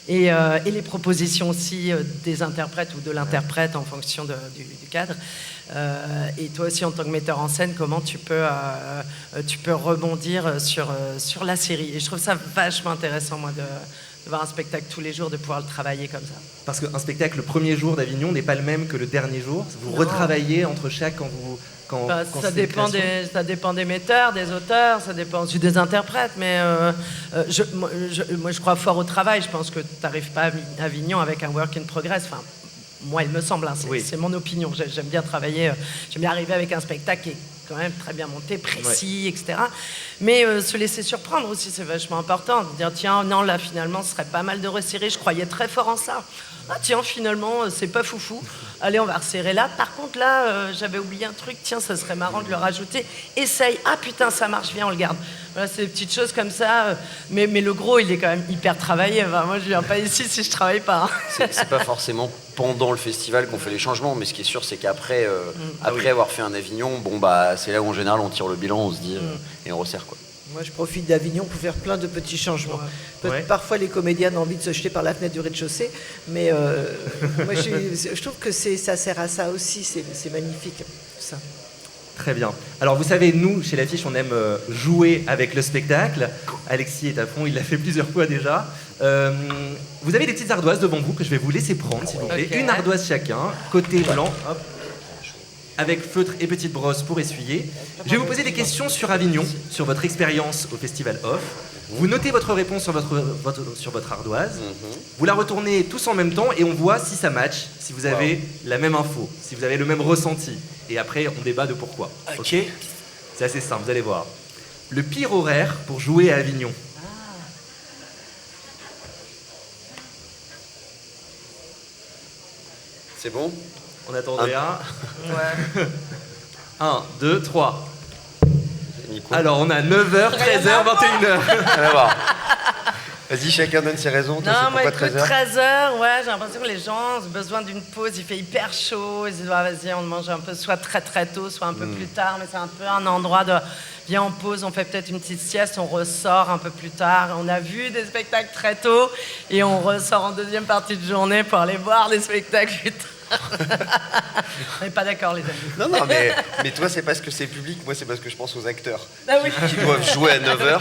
Speaker 5: et les propositions aussi des interprètes ou de l'interprète en fonction du cadre. Et toi aussi, en tant que metteur en scène, comment tu peux rebondir sur la série. Et je trouve ça vachement intéressant, moi, de voir un spectacle tous les jours, de pouvoir le travailler comme ça.
Speaker 2: Parce qu'un spectacle, le premier jour d'Avignon n'est pas le même que le dernier jour. Vous retravaillez entre chaque quand
Speaker 5: ça dépend des metteurs, des auteurs, ça dépend aussi des interprètes, mais moi je crois fort au travail. Je pense que tu n'arrives pas à Avignon avec un work in progress. Enfin, moi, il me semble, hein, c'est mon opinion. J'aime bien travailler, j'aime bien arriver avec un spectacle qui est quand même très bien monté, précis, etc. Mais se laisser surprendre aussi, c'est vachement important. De dire, tiens, non, là, finalement, ce serait pas mal de resserrer. Je croyais très fort en ça. Ah, tiens, finalement, c'est pas foufou. Allez, on va resserrer là. Par contre, là, j'avais oublié un truc. Tiens, ça serait marrant de le rajouter. Essaye. Ah, putain, ça marche, viens, on le garde. Voilà, c'est des petites choses comme ça. Mais le gros, il est quand même hyper travaillé. Enfin, moi, je viens pas ici si je travaille pas. Hein.
Speaker 6: C'est pas forcément pendant le festival qu'on fait les changements, mais ce qui est sûr, c'est qu'après avoir fait un Avignon, c'est là où en général on tire le bilan, on se dit et on resserre, quoi.
Speaker 7: Moi, je profite d'Avignon pour faire plein de petits changements. Parfois, les comédiens ont envie de se jeter par la fenêtre du rez-de-chaussée, mais moi, je trouve que ça sert à ça aussi. C'est magnifique, ça.
Speaker 2: Très bien. Alors, vous savez, nous, chez l'Affiche, on aime jouer avec le spectacle. Alexis est à fond, il l'a fait plusieurs fois déjà. Vous avez des petites ardoises devant vous que je vais vous laisser prendre, s'il vous plaît. Okay. Une ardoise chacun, côté blanc, hop, avec feutre et petite brosse pour essuyer. Je vais vous poser des questions sur Avignon, sur votre expérience au Festival Off. Vous notez votre réponse sur votre ardoise. Vous la retournez tous en même temps et on voit si ça match, si vous avez la même info, si vous avez le même ressenti. Et après, on débat de pourquoi. Ok ? C'est assez simple, vous allez voir. Le pire horaire pour jouer à Avignon.
Speaker 6: C'est bon ?
Speaker 2: On attendait un. 1, 2, 3. Alors, on a 9h, 13h, 21h.
Speaker 6: On va voir. Vas-y, chacun donne ses raisons.
Speaker 5: Non, moi, écoute, 13h, j'ai l'impression que les gens ont besoin d'une pause. Il fait hyper chaud. Ils disent, vas-y, on mange un peu, soit très très tôt, soit un peu plus tard. Mais c'est un peu un endroit de, viens, on pause, on fait peut-être une petite sieste, on ressort un peu plus tard. On a vu des spectacles très tôt et on ressort en deuxième partie de journée pour aller voir des spectacles plus tard. On n'est pas d'accord, les amis.
Speaker 6: Non, mais toi, c'est parce que c'est public. Moi, c'est parce que je pense aux acteurs qui doivent jouer à 9h.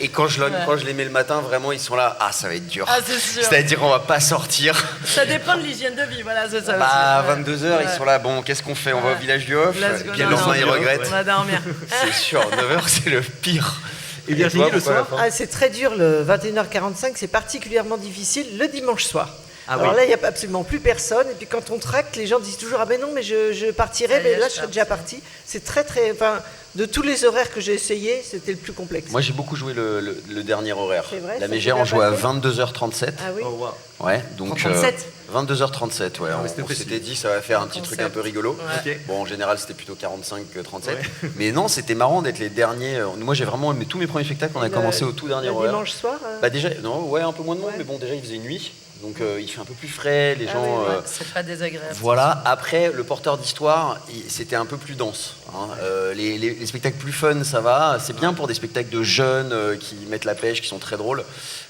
Speaker 6: Et quand je les mets le matin, vraiment, ils sont là. Ah, ça va être dur.
Speaker 5: Ah, c'est sûr.
Speaker 6: C'est-à-dire, on va pas sortir.
Speaker 5: Ça dépend de l'hygiène de vie, voilà, c'est ça.
Speaker 6: À 22h, ils sont là. Bon, qu'est-ce qu'on fait ? On va au village du Off. Et puis le lendemain, ils regrettent.
Speaker 5: On va dormir.
Speaker 6: C'est sûr, 9h, c'est le pire.
Speaker 2: Et Virginie, le soir ?
Speaker 7: C'est très dur, le 21h45, c'est particulièrement difficile le dimanche soir. Alors là, il n'y a absolument plus personne. Et puis quand on traque, les gens disent toujours « Ah ben non, mais je partirai, mais là, je serai déjà parti. » C'est très, très... Enfin, De tous les horaires que j'ai essayés, c'était le plus complexe.
Speaker 6: Moi, j'ai beaucoup joué le dernier horaire.
Speaker 7: C'est vrai,
Speaker 6: La
Speaker 7: ça
Speaker 6: Mégère,
Speaker 7: s'est
Speaker 6: on
Speaker 7: bien
Speaker 6: jouait à
Speaker 7: passé
Speaker 6: 22h37.
Speaker 7: Ah oui.
Speaker 2: Oh, wow.
Speaker 6: Ouais, donc
Speaker 2: 37.
Speaker 6: 22h37, ouais.
Speaker 2: mais c'était
Speaker 6: On
Speaker 2: précis.
Speaker 6: s'était dit ça va faire un petit truc un peu rigolo.
Speaker 2: Ok.
Speaker 6: Bon, en général, c'était plutôt 45 que 37. Mais non, c'était marrant d'être les derniers. Moi, j'ai vraiment aimé tous mes premiers spectacles. On a commencé au tout dernier
Speaker 7: Le
Speaker 6: horaire.
Speaker 7: dimanche soir
Speaker 6: Bah déjà, non, ouais, un peu moins de monde, mais bon, déjà, il faisait nuit. Donc, il fait un peu plus frais. Les gens.
Speaker 7: oui, ouais.
Speaker 5: C'est pas désagréable.
Speaker 6: Voilà, après le porteur d'histoire, c'était un peu plus dense. Hein. Les spectacles plus fun, ça va. C'est bien pour des spectacles de jeunes qui mettent la pêche, qui sont très drôles.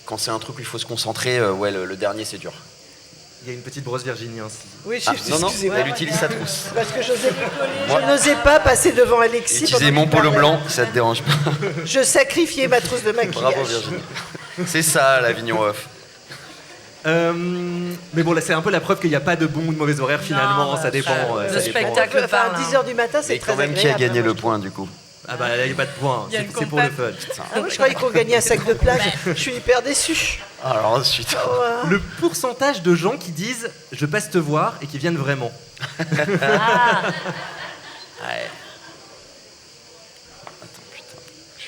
Speaker 6: Quand c'est un truc où il faut se concentrer, ouais, le dernier c'est dur.
Speaker 2: Il y a une petite brosse Virginie ainsi.
Speaker 7: Oui,
Speaker 6: Non,
Speaker 7: excusez-moi.
Speaker 6: elle utilise sa trousse.
Speaker 7: Parce que je n'osais pas passer devant Alexis.
Speaker 6: Utiliser
Speaker 7: pendant
Speaker 6: mon
Speaker 7: qu'il
Speaker 6: polo
Speaker 7: parlait.
Speaker 6: blanc, ça te dérange pas.
Speaker 7: Je sacrifiais ma trousse de maquillage.
Speaker 6: Bravo Virginie. C'est ça l'Avignon Off.
Speaker 2: Mais bon, là, c'est un peu la preuve qu'il n'y a pas de bon ou de mauvais horaire finalement.
Speaker 5: Non,
Speaker 2: ça dépend.
Speaker 5: le
Speaker 2: ça dépend.
Speaker 5: spectacle
Speaker 7: Enfin,
Speaker 5: parle,
Speaker 7: à
Speaker 5: hein.
Speaker 7: 10h du matin, c'est
Speaker 6: Mais
Speaker 7: très
Speaker 6: quand même,
Speaker 7: agréable.
Speaker 6: qui a gagné
Speaker 7: moi,
Speaker 6: le
Speaker 7: je
Speaker 6: point du coup?
Speaker 2: Ah bah là, il n'y a pas de point.
Speaker 5: Il y a une
Speaker 2: C'est pour le fun.
Speaker 7: Ah oui, je croyais qu'on gagnait un sac de plage. Je suis hyper déçu.
Speaker 6: Alors ensuite.
Speaker 2: Le pourcentage de gens qui disent je passe te voir et qui viennent vraiment.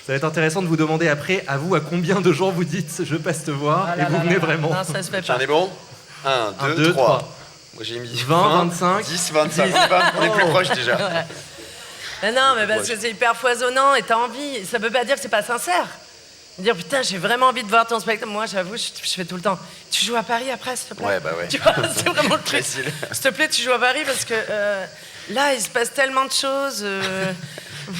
Speaker 2: Ça va être intéressant de vous demander après, à vous, à combien de gens vous dites je passe te voir et vous venez vraiment.
Speaker 5: Non, ça se fait
Speaker 6: J'en
Speaker 5: pas.
Speaker 6: ai bon 1, 2,
Speaker 2: 2,
Speaker 6: 3.
Speaker 2: 3.
Speaker 6: Moi j'ai mis
Speaker 2: 20, 25.
Speaker 6: 10, 25. On est plus proche déjà.
Speaker 5: Mais non, mais parce que c'est hyper foisonnant et t'as envie. Ça veut pas dire que c'est pas sincère. Dire putain, j'ai vraiment envie de voir ton spectacle. Moi, j'avoue, je fais tout le temps. Tu joues à Paris après, s'il te plaît.
Speaker 6: Ouais, bah ouais.
Speaker 5: Tu vois, c'est vraiment le truc.
Speaker 6: Facile.
Speaker 5: S'il te plaît, tu joues à Paris parce que là, il se passe tellement de choses.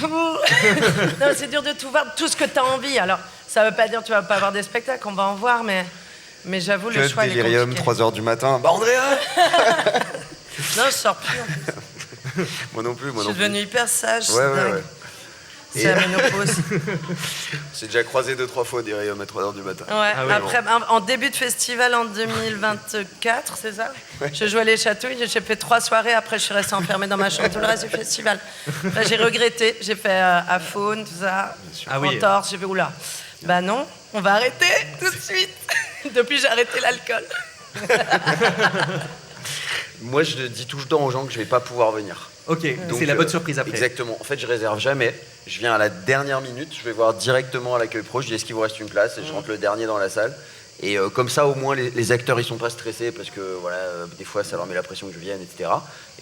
Speaker 5: Non, c'est dur de tout voir, tout ce que t'as envie. Alors, ça veut pas dire que tu vas pas avoir des spectacles, on va en voir, mais j'avoue, le
Speaker 6: Que
Speaker 5: choix, il est
Speaker 6: délirium,
Speaker 5: compliqué.
Speaker 6: 3h du matin. Bah Andrea
Speaker 5: Non, je sors plus. En plus.
Speaker 6: Moi non plus, moi
Speaker 5: Je
Speaker 6: non
Speaker 5: suis
Speaker 6: plus.
Speaker 5: devenue hyper sage.
Speaker 6: Ouais,
Speaker 5: dingue.
Speaker 6: ouais.
Speaker 5: C'est la ménopause.
Speaker 6: J'ai déjà croisé 2-3 fois délirium à 3h du matin.
Speaker 5: Ouais,
Speaker 2: Ah oui,
Speaker 5: après, en début de festival en 2024, c'est ça? Je jouais les chatouilles, j'ai fait 3 soirées, après je suis restée enfermée dans ma chambre tout le reste du festival. Là, j'ai regretté, j'ai fait à Faune, tout ça,
Speaker 2: Ah oui.
Speaker 5: Entorse, j'ai fait oula. Bah non, on va arrêter tout de suite. Depuis, j'ai arrêté l'alcool.
Speaker 6: Moi, je dis tout le temps aux gens que je vais pas pouvoir venir.
Speaker 2: Ok,
Speaker 6: Donc,
Speaker 2: c'est la bonne surprise après.
Speaker 6: Exactement. En fait, je réserve jamais. Je viens à la dernière minute. Je vais voir directement à l'accueil pro. Je dis est-ce qu'il vous reste une place et je rentre le dernier dans la salle. Et comme ça, au moins, les acteurs ils sont pas stressés parce que voilà, des fois, ça leur met la pression que je vienne, etc.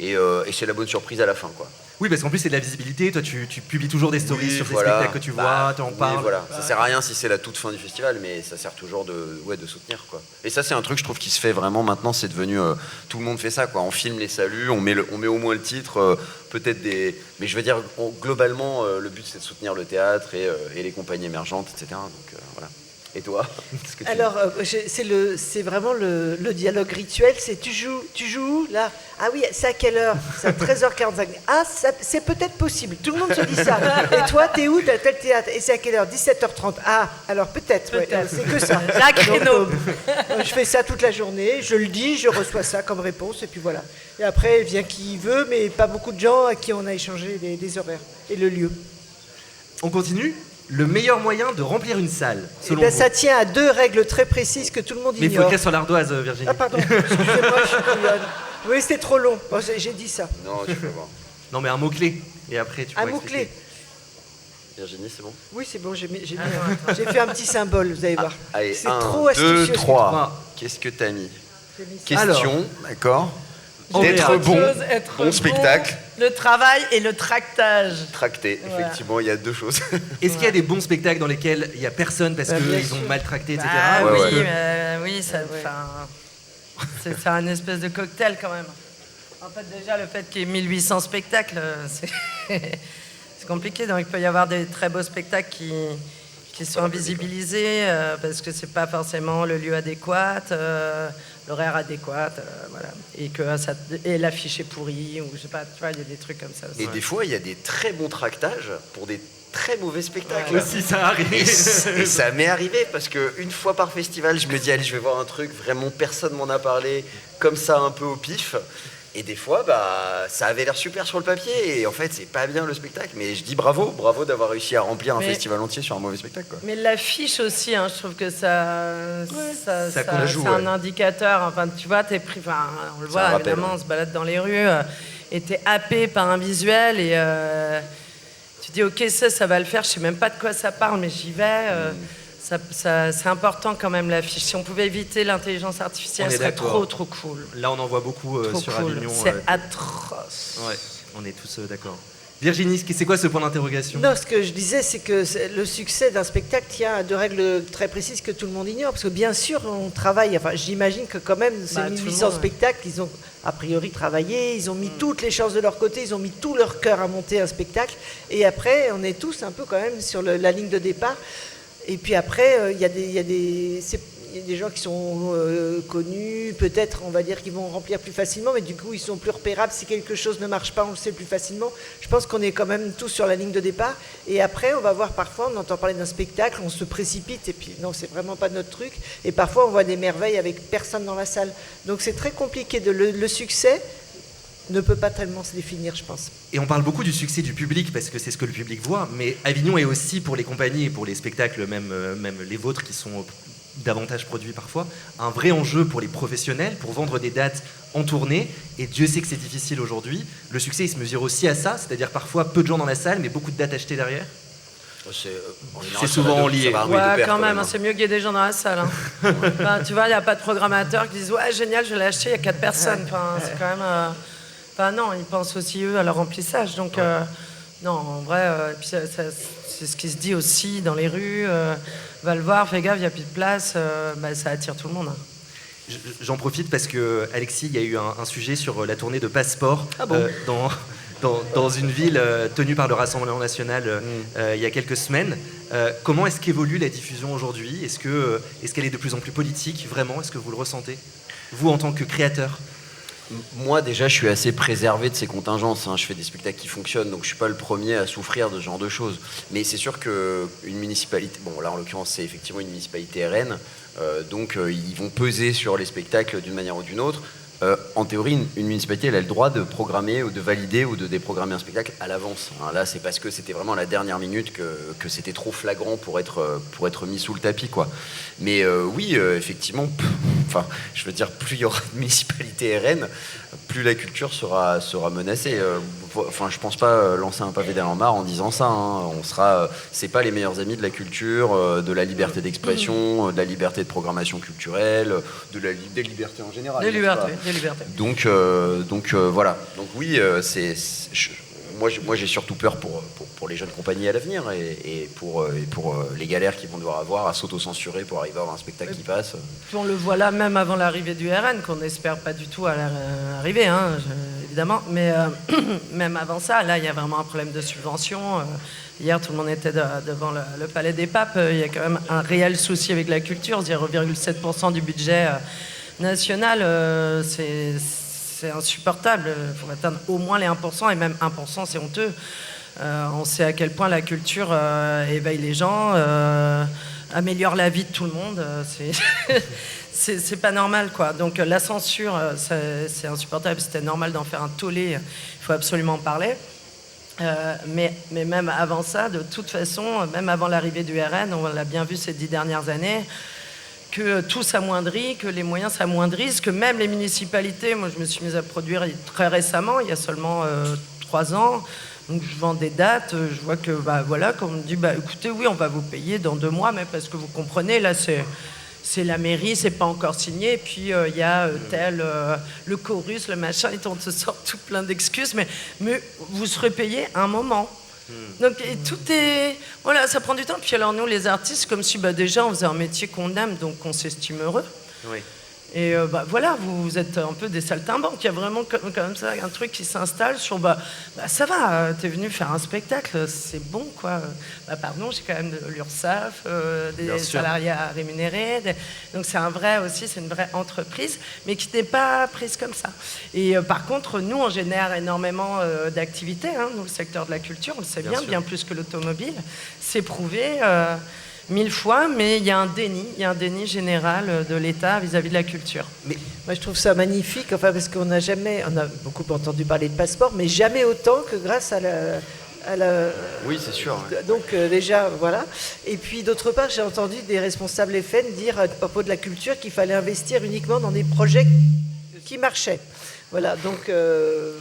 Speaker 6: Et c'est la bonne surprise à la fin, quoi.
Speaker 2: Oui, parce qu'en plus, c'est de la visibilité. Toi, tu publies toujours des stories
Speaker 6: Oui,
Speaker 2: sur ces
Speaker 6: voilà.
Speaker 2: spectacles que tu vois, tu en
Speaker 6: oui,
Speaker 2: parles.
Speaker 6: voilà. Ça sert à rien si c'est la toute fin du festival, mais ça sert toujours de soutenir, quoi. Et ça, c'est un truc, je trouve, qui se fait vraiment maintenant. C'est devenu tout le monde fait ça, quoi. On filme les saluts, on met au moins le titre, peut-être des. Mais je veux dire, globalement, le but c'est de soutenir le théâtre et les compagnies émergentes, etc. Donc voilà. Et toi Qu'est-ce que tu
Speaker 7: Alors, c'est vraiment le dialogue rituel. C'est tu joues où là? Ah oui, c'est à quelle heure? C'est à 13h45. Ah, c'est peut-être possible. Tout le monde se dit ça. Et toi, t'es où? T'as tel théâtre. Et c'est à quelle heure? 17h30. Ah, alors peut-être. Ouais, c'est que ça.
Speaker 5: La créneau.
Speaker 7: Donc, je fais ça toute la journée. Je le dis, je reçois ça comme réponse. Et puis voilà. Et après, vient qui veut, mais pas beaucoup de gens à qui on a échangé des horaires et le lieu.
Speaker 2: On continue. Le meilleur moyen de remplir une salle,
Speaker 7: Et
Speaker 2: selon
Speaker 7: ben,
Speaker 2: vous.
Speaker 7: ça tient à 2 règles très précises que tout le monde
Speaker 2: Mais il faut
Speaker 7: ignore.
Speaker 2: écrire sur l'ardoise, Virginie.
Speaker 7: Ah pardon, excusez-moi, je suis conne. Oui, c'était trop long. Bon, j'ai dit ça.
Speaker 6: Non, tu peux voir.
Speaker 2: Non, mais un mot-clé. Et après, tu
Speaker 7: Un
Speaker 2: pourras
Speaker 7: mot-clé.
Speaker 2: expliquer.
Speaker 6: Virginie, c'est bon.
Speaker 7: Oui, c'est bon, j'ai fait un petit symbole, vous allez voir.
Speaker 6: Allez,
Speaker 7: C'est
Speaker 6: 1,
Speaker 7: trop
Speaker 6: 2,
Speaker 7: astucieux.
Speaker 6: 3. Qu'est-ce que t'as mis? Question, d'accord.
Speaker 2: Andrea.
Speaker 6: D'être bon,
Speaker 5: Chose, être
Speaker 6: bon spectacle,
Speaker 5: Le travail et le tractage.
Speaker 6: tracté.
Speaker 5: Voilà.
Speaker 6: Effectivement, il y a 2 choses.
Speaker 2: Est-ce qu'il y a des bons spectacles dans lesquels il n'y a personne parce
Speaker 7: Bah, bien
Speaker 2: qu'ils ont
Speaker 7: sûr.
Speaker 2: mal tracté, etc.
Speaker 5: Ah
Speaker 6: Ouais,
Speaker 5: oui,
Speaker 6: ouais.
Speaker 5: oui, ça, c'est un espèce de cocktail quand même. En fait, déjà, le fait qu'il y ait 1800 spectacles, c'est compliqué. Donc, il peut y avoir des très beaux spectacles qui sont invisibilisés parce que c'est pas forcément le lieu adéquat, l'horaire adéquat, voilà. Et l'affiche est pourrie, ou je sais pas, tu vois, il y a des trucs comme ça aussi.
Speaker 6: Et des fois, il y a des très bons tractages pour des très mauvais spectacles.
Speaker 2: Aussi, ça arrive.
Speaker 6: Et ça m'est arrivé parce que une fois par festival, je me dis allez, je vais voir un truc, vraiment personne m'en a parlé, comme ça un peu au pif. Et des fois, bah, ça avait l'air super sur le papier et en fait, c'est pas bien le spectacle. Mais je dis bravo d'avoir réussi à remplir un
Speaker 5: Mais-
Speaker 6: festival entier sur un mauvais spectacle, quoi.
Speaker 5: Mais l'affiche aussi, hein, je trouve que ça
Speaker 6: compte. Joue,
Speaker 5: c'est un
Speaker 6: ouais.
Speaker 5: indicateur. Enfin, tu vois, t'es pris, enfin, on le
Speaker 6: Ça
Speaker 5: voit,
Speaker 6: rappelle,
Speaker 5: évidemment,
Speaker 6: ouais.
Speaker 5: on se balade dans les rues et t'es happé par un visuel et tu dis ok, ça va le faire, je sais même pas de quoi ça parle, mais j'y vais. C'est important quand même l'affiche. Si on pouvait éviter l'intelligence artificielle, ce serait trop cool.
Speaker 2: Là, on en voit beaucoup sur Avignon.
Speaker 5: C'est atroce.
Speaker 2: Ouais, on est tous d'accord. Virginie, c'est quoi ce point d'interrogation?
Speaker 7: Non, ce que je disais, c'est que le succès d'un spectacle tient à 2 règles très précises que tout le monde ignore. Parce que bien sûr, on travaille, enfin j'imagine que quand même, ces 1800 spectacles, ils ont a priori travaillé, ils ont mis toutes les chances de leur côté, ils ont mis tout leur cœur à monter un spectacle. Et après, on est tous un peu quand même sur la ligne de départ. Et puis après, il y a des gens qui sont connus, peut-être, on va dire, qui vont remplir plus facilement, mais du coup, ils sont plus repérables. Si quelque chose ne marche pas, on le sait plus facilement. Je pense qu'on est quand même tous sur la ligne de départ. Et après, on va voir parfois, on entend parler d'un spectacle, on se précipite, et puis non, c'est vraiment pas notre truc. Et parfois, on voit des merveilles avec personne dans la salle. Donc c'est très compliqué. Le succès ne peut pas tellement se définir, je pense.
Speaker 2: Et on parle beaucoup du succès du public parce que c'est ce que le public voit, mais Avignon est aussi pour les compagnies et pour les spectacles, même les vôtres qui sont davantage produits parfois, un vrai enjeu pour les professionnels, pour vendre des dates en tournée, et Dieu sait que c'est difficile aujourd'hui. Le succès, il se mesure aussi à ça, c'est-à-dire parfois peu de gens dans la salle, mais beaucoup de dates achetées derrière. C'est souvent lié.
Speaker 5: Ouais, quand même, c'est mieux qu'il y ait des gens dans la salle. Hein. Enfin, tu vois, il n'y a pas de programmateurs qui disent « Ouais, génial, je l'ai acheté, il y a 4 personnes. » Enfin, c'est quand même... Enfin, non, ils pensent aussi, eux, à leur remplissage. Donc, non, en vrai, puis c'est ce qui se dit aussi dans les rues. Va le voir, fais gaffe, il n'y a plus de place. Ça attire tout le monde. Hein.
Speaker 2: J'en profite parce que, Alexis, il y a eu un sujet sur la tournée de Passeport dans une ville tenue par le Rassemblement National il y a quelques semaines. Comment est-ce qu'évolue la diffusion aujourd'hui ? Est-ce qu'elle est de plus en plus politique, vraiment ? Est-ce que vous le ressentez ? Vous, en tant que créateur ?
Speaker 6: Moi, déjà, je suis assez préservé de ces contingences. Hein. Je fais des spectacles qui fonctionnent, donc je suis pas le premier à souffrir de ce genre de choses. Mais c'est sûr qu'une municipalité, bon là en l'occurrence c'est effectivement une municipalité RN, donc ils vont peser sur les spectacles d'une manière ou d'une autre. En théorie, une municipalité, elle a le droit de programmer ou de valider ou de déprogrammer un spectacle à l'avance. Hein, là, c'est parce que c'était vraiment à la dernière minute que c'était trop flagrant pour être mis sous le tapis, quoi. Mais oui, effectivement, je veux dire, plus il y aura de municipalités RN, plus la culture sera menacée. Je pense pas lancer un pavé derrière en disant ça. Hein. C'est pas les meilleurs amis de la culture, de la liberté d'expression, de la liberté de programmation culturelle, des libertés en général.
Speaker 5: Des libertés.
Speaker 6: Donc voilà. Donc oui, moi j'ai surtout peur pour les jeunes compagnies à l'avenir et pour les galères qu'ils vont devoir avoir à s'auto-censurer pour arriver à avoir un spectacle qui passe.
Speaker 5: Puis on le voit là même avant l'arrivée du RN, qu'on n'espère pas du tout arriver, évidemment. Mais même avant ça, là il y a vraiment un problème de subvention. Hier, tout le monde était devant le Palais des Papes. Il y a quand même un réel souci avec la culture, 0,7% du budget national, c'est insupportable. Il faut atteindre au moins les 1%, et même 1%, c'est honteux. On sait à quel point la culture éveille les gens, améliore la vie de tout le monde. C'est pas normal, quoi. Donc la censure, c'est insupportable. C'était normal d'en faire un tollé. Il faut absolument en parler. Mais même avant ça, de toute façon, même avant l'arrivée du RN, on l'a bien vu ces 10 dernières années, que tout s'amoindrit, que les moyens s'amoindrissent, que même les municipalités, moi je me suis mise à produire très récemment, il y a seulement 3 ans, donc je vends des dates, je vois que, qu'on me dit, écoutez, oui, on va vous payer dans 2 mois, mais parce que vous comprenez, là c'est la mairie, c'est pas encore signé, et puis il y a le chorus, le machin, et on te sort tout plein d'excuses, mais vous serez payé un moment. Donc et tout est... Voilà, ça prend du temps. Puis alors nous, les artistes, comme si déjà on faisait un métier qu'on aime, donc on s'estime heureux.
Speaker 2: Oui.
Speaker 5: Et voilà, vous êtes un peu des saltimbanques. Il y a vraiment comme ça un truc qui s'installe sur ça va, t'es venu faire un spectacle, c'est bon, quoi. Pardon, j'ai quand même de l'URSSAF, des salariés à rémunérer. Donc c'est une vraie entreprise, mais qui n'est pas prise comme ça. Et par contre, nous, on génère énormément d'activités. Nous, le secteur de la culture, on le sait bien plus que l'automobile. C'est prouvé. 1000 fois, mais il y a un déni général de l'État vis-à-vis de la culture.
Speaker 7: Mais moi, je trouve ça magnifique, parce qu'on on a beaucoup entendu parler de Passeport, mais jamais autant que grâce à la...
Speaker 6: Oui, c'est sûr.
Speaker 7: Donc déjà, voilà. Et puis d'autre part, j'ai entendu des responsables FN dire à propos de la culture qu'il fallait investir uniquement dans des projets qui marchaient. Voilà, donc...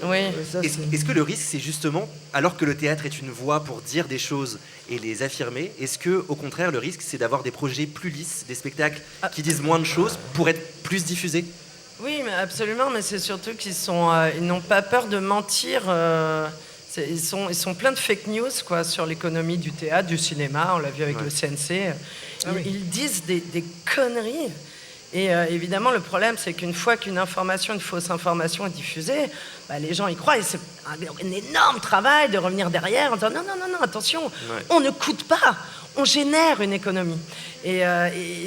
Speaker 5: Oui.
Speaker 7: ça,
Speaker 2: Est-ce que le risque, c'est justement, alors que le théâtre est une voie pour dire des choses et les affirmer, est-ce que, au contraire, le risque, c'est d'avoir des projets plus lisses, des spectacles qui disent moins de choses pour être plus diffusés?
Speaker 5: Oui, mais absolument, mais c'est surtout ils n'ont pas peur de mentir. Ils sont plein de fake news quoi, sur l'économie du théâtre, du cinéma, on l'a vu avec le CNC. Ils disent des conneries. Et évidemment, le problème, c'est qu'une fois qu'une fausse information est diffusée, les gens y croient. Et c'est un énorme travail de revenir derrière en disant non, attention, on ne coûte pas, on génère une économie. Et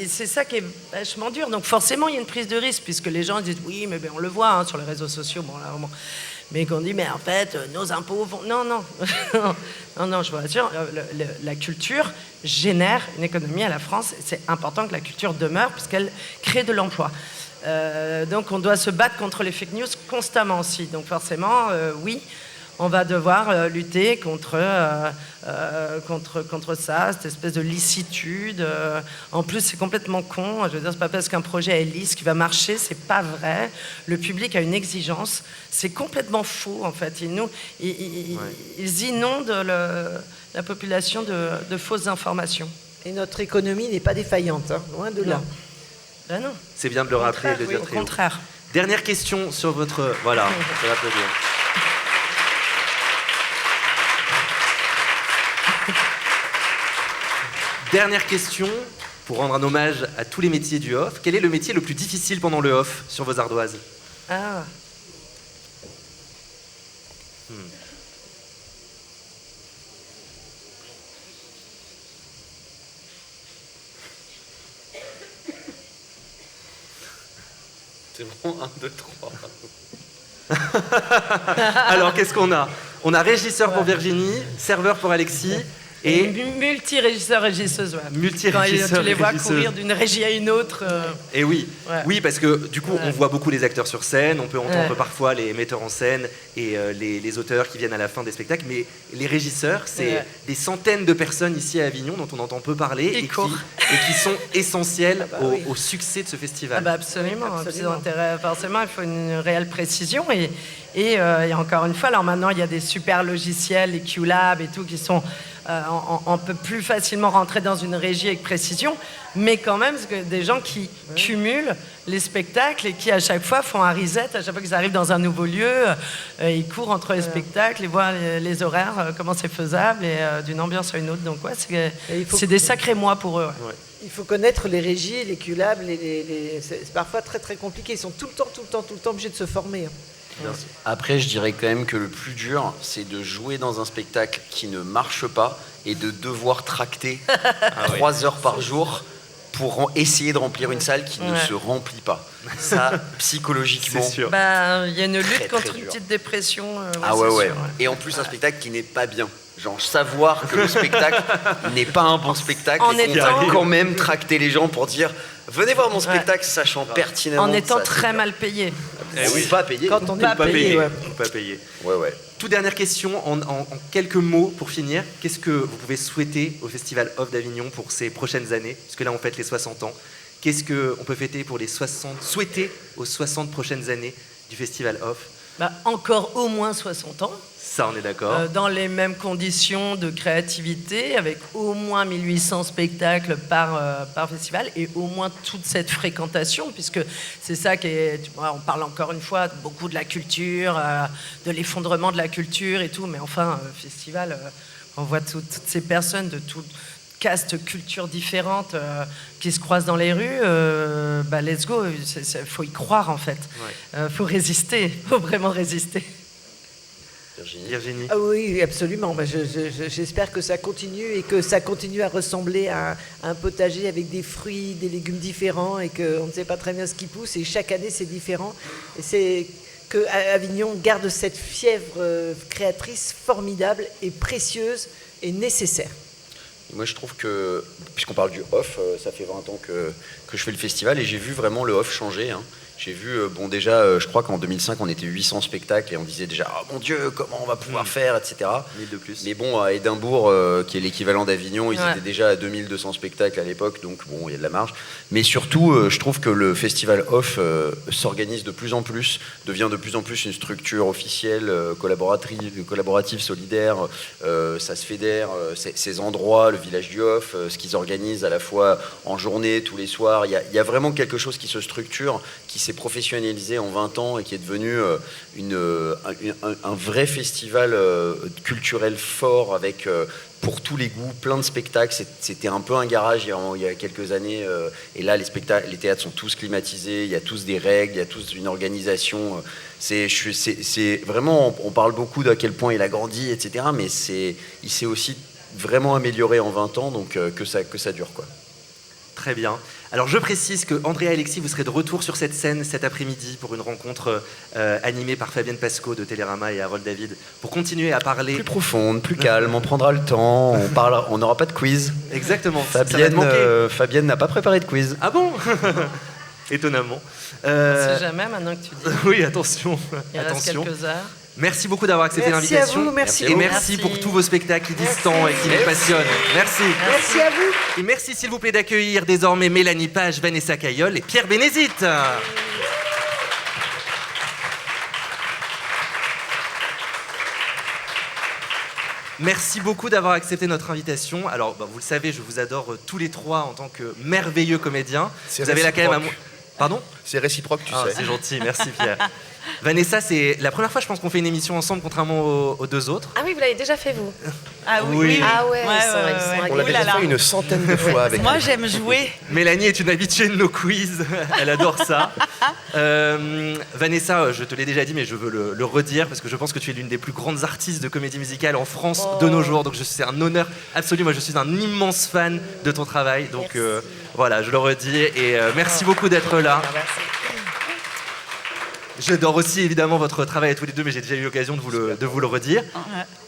Speaker 5: c'est ça qui est vachement dur. Donc forcément, il y a une prise de risque, puisque les gens disent oui, mais on le voit sur les réseaux sociaux. Bon, là, vraiment. Mais qu'on dit, mais en fait, nos impôts vont... Non, non, je vous rassure, la culture génère une économie à la France. C'est important que la culture demeure, puisqu'elle crée de l'emploi. Donc on doit se battre contre les fake news constamment aussi. Donc forcément, oui, on va devoir lutter contre ça, cette espèce de licitude. En plus, c'est complètement con. Je veux dire, c'est pas parce qu'un projet est lisse qu'il va marcher, c'est pas vrai. Le public a une exigence. C'est complètement faux, en fait. Ils inondent la population de fausses informations.
Speaker 7: Et notre économie n'est pas défaillante, hein, loin de là.
Speaker 5: Non. Ben non.
Speaker 2: C'est bien de le rappeler et de le dire
Speaker 5: au
Speaker 2: très haut.
Speaker 5: contraire.
Speaker 2: Dernière question sur votre... Voilà, je vais l'applaudir. Dernière question, pour rendre un hommage à tous les métiers du off. Quel est le métier le plus difficile pendant le off sur vos ardoises?
Speaker 5: Ah.
Speaker 6: C'est bon, 1, 2, 3.
Speaker 2: Alors, qu'est-ce qu'on a? On a régisseur pour Virginie, serveur pour Alexis et...
Speaker 5: Multi-régisseur, régisseuse, ouais.
Speaker 2: Multi-régisseur,
Speaker 5: Quand tu les vois
Speaker 2: régisseuse.
Speaker 5: courir d'une régie à une autre.
Speaker 2: Et oui,
Speaker 5: Ouais.
Speaker 2: oui, parce que du coup,
Speaker 5: Ouais.
Speaker 2: on voit beaucoup les acteurs sur scène, on peut entendre
Speaker 5: Ouais.
Speaker 2: parfois les metteurs en scène et les auteurs qui viennent à la fin des spectacles, mais les régisseurs, c'est
Speaker 5: Ouais.
Speaker 2: des centaines de personnes ici à Avignon dont on entend peu parler et qui sont essentielles
Speaker 7: oui.
Speaker 2: au succès de ce festival.
Speaker 5: Absolument.
Speaker 7: Absolument.
Speaker 5: Forcément, il faut une réelle précision. Et encore une fois, alors maintenant, il y a des super logiciels, les QLab et tout, qui sont... on peut plus facilement rentrer dans une régie avec précision, mais quand même, c'est que des gens qui cumulent les spectacles et qui, à chaque fois, font un reset. À chaque fois qu'ils arrivent dans un nouveau lieu, ils courent entre les spectacles, ils voient les horaires, comment c'est faisable, et d'une ambiance à une autre. Donc, ouais, c'est des sacrés mois pour eux. Ouais.
Speaker 7: Il faut connaître les régies, les QLab, c'est parfois très très compliqué. Ils sont tout le temps obligés de se former. Hein.
Speaker 6: Après, je dirais quand même que le plus dur, c'est de jouer dans un spectacle qui ne marche pas et de devoir tracter 3 heures par jour pour essayer de remplir une salle qui ne se remplit pas. Ça, psychologiquement,
Speaker 2: C'est sûr.
Speaker 5: Il y a une lutte
Speaker 6: Très, très
Speaker 5: contre une
Speaker 6: dur.
Speaker 5: petite dépression.
Speaker 6: Ah
Speaker 5: c'est
Speaker 6: ouais.
Speaker 5: sûr,
Speaker 6: Et en plus, un spectacle qui n'est pas bien. Genre, savoir que le spectacle n'est pas un bon spectacle,
Speaker 5: En
Speaker 6: et qu'on
Speaker 5: étant-
Speaker 6: va quand même tracter les gens pour dire venez voir mon spectacle, sachant pertinemment.
Speaker 5: En étant
Speaker 6: ça, c'est
Speaker 5: très
Speaker 6: bien.
Speaker 5: mal payé.
Speaker 6: Ou pas payé.
Speaker 7: Quand on n'est
Speaker 5: Pas
Speaker 7: pas payé, ouais.
Speaker 2: Pas payé.
Speaker 6: Ouais.
Speaker 2: Toute dernière question, en quelques mots pour finir. Qu'est-ce que vous pouvez souhaiter au Festival Off d'Avignon pour ces prochaines années? Parce que là, on fête les 60 ans. Qu'est-ce qu'on peut fêter pour souhaiter aux 60 prochaines années du Festival Off?
Speaker 5: Encore au moins 60 ans.
Speaker 2: Ça, on est d'accord.
Speaker 5: Dans les mêmes conditions de créativité, avec au moins 1800 spectacles par festival et au moins toute cette fréquentation, puisque c'est ça qui est... On parle encore une fois beaucoup de la culture, de l'effondrement de la culture et tout, mais enfin, festival, on voit toutes ces personnes de toutes castes, cultures différentes qui se croisent dans les rues, let's go, faut y croire en fait. Faut résister, faut vraiment résister.
Speaker 2: Virginie.
Speaker 7: Ah oui, absolument. J'espère que ça continue et que ça continue à ressembler à un potager avec des fruits, des légumes différents et qu'on ne sait pas très bien ce qui pousse et chaque année c'est différent. Et c'est que Avignon garde cette fièvre créatrice formidable et précieuse et nécessaire.
Speaker 6: Moi, je trouve que, puisqu'on parle du off, ça fait 20 ans que je fais le festival et j'ai vu vraiment le off changer. Hein. J'ai vu, déjà, je crois qu'en 2005, on était 800 spectacles et on disait déjà, oh mon Dieu, comment on va pouvoir faire, etc.
Speaker 2: 1000 de plus.
Speaker 6: Mais bon, à Édimbourg, qui est l'équivalent d'Avignon, ils étaient déjà à 2200 spectacles à l'époque, donc bon, il y a de la marge. Mais surtout, je trouve que le festival Off s'organise de plus en plus, devient de plus en plus une structure officielle, collaborative, solidaire. Ça se fédère, ces endroits, le village du Off, ce qu'ils organisent à la fois en journée, tous les soirs. Il y a vraiment quelque chose qui se structure, qui s'est professionnalisé en 20 ans et qui est devenu un vrai festival culturel fort avec pour tous les goûts, plein de spectacles. C'était un peu un garage il y a quelques années et là les théâtres sont tous climatisés, il y a tous des règles, il y a tous une organisation. C'est vraiment, on parle beaucoup d'à quel point il a grandi, etc. Mais il s'est aussi vraiment amélioré en 20 ans, donc que ça dure, quoi.
Speaker 2: Très bien. Alors je précise que Andrea et Alexis, vous serez de retour sur cette scène cet après-midi pour une rencontre animée par Fabienne Pasco de Télérama et Harold David pour continuer à parler.
Speaker 6: Plus profonde, plus calme, on prendra le temps, on n'aura pas de quiz.
Speaker 2: Exactement.
Speaker 6: Fabienne n'a pas préparé de quiz.
Speaker 2: Ah bon? Étonnamment.
Speaker 5: On ne sait jamais maintenant que tu dis.
Speaker 2: Oui, attention.
Speaker 5: Il reste quelques heures.
Speaker 2: Merci beaucoup d'avoir accepté l'invitation.
Speaker 7: Merci à
Speaker 2: Et
Speaker 7: vous.
Speaker 2: merci pour tous vos spectacles qui disent tant et qui nous passionnent. Merci.
Speaker 7: Merci à vous.
Speaker 2: Et merci s'il vous plaît d'accueillir désormais Mélanie Page, Vanessa Caillol et Pierre Bénézite. Merci beaucoup d'avoir accepté notre invitation. Alors, vous le savez, je vous adore tous les trois en tant que merveilleux comédiens. Vous avez là quand même Pardon ?
Speaker 6: C'est réciproque, tu sais.
Speaker 2: C'est gentil, merci Pierre. Vanessa, c'est la première fois, je pense, qu'on fait une émission ensemble, contrairement aux deux autres.
Speaker 4: Ah oui, vous l'avez déjà fait, vous?
Speaker 8: Ah oui.
Speaker 4: Ah ouais, ils sont
Speaker 6: On l'a déjà fait une centaine de fois avec
Speaker 8: Moi, j'aime jouer.
Speaker 2: Mélanie est une habituée de nos quiz, elle adore ça. Vanessa, je te l'ai déjà dit, mais je veux le redire, parce que je pense que tu es l'une des plus grandes artistes de comédie musicale en France de nos jours, donc c'est un honneur absolu. Moi, je suis un immense fan de ton travail, donc voilà, je le redis, et merci beaucoup d'être là.
Speaker 4: Merci.
Speaker 2: J'adore aussi évidemment votre travail à tous les deux, mais j'ai déjà eu l'occasion de vous le redire.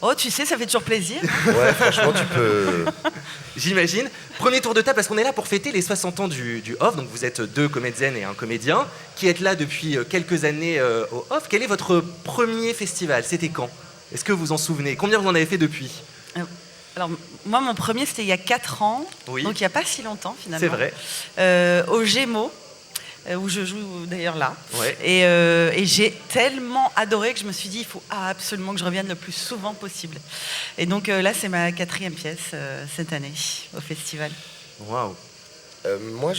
Speaker 8: Oh, tu sais, ça fait toujours plaisir.
Speaker 6: Ouais, franchement, tu peux...
Speaker 2: J'imagine. Premier tour de table, parce qu'on est là pour fêter les 60 ans du Off. Donc vous êtes deux comédiennes et un comédien qui êtes là depuis quelques années au Off. Quel est votre premier festival? C'était quand? Est-ce que vous vous en souvenez? Combien vous en avez fait depuis?
Speaker 8: Alors, moi, mon premier, c'était il y a 4 ans.
Speaker 2: Oui.
Speaker 8: Donc, il n'y a pas si longtemps, finalement.
Speaker 2: C'est vrai.
Speaker 8: Au Gémeaux. Où je joue d'ailleurs là.
Speaker 2: Ouais.
Speaker 8: Et j'ai tellement adoré que je me suis dit, il faut absolument que je revienne le plus souvent possible. Et donc là, c'est ma 4e pièce cette année au festival.
Speaker 2: Waouh.
Speaker 9: Moi,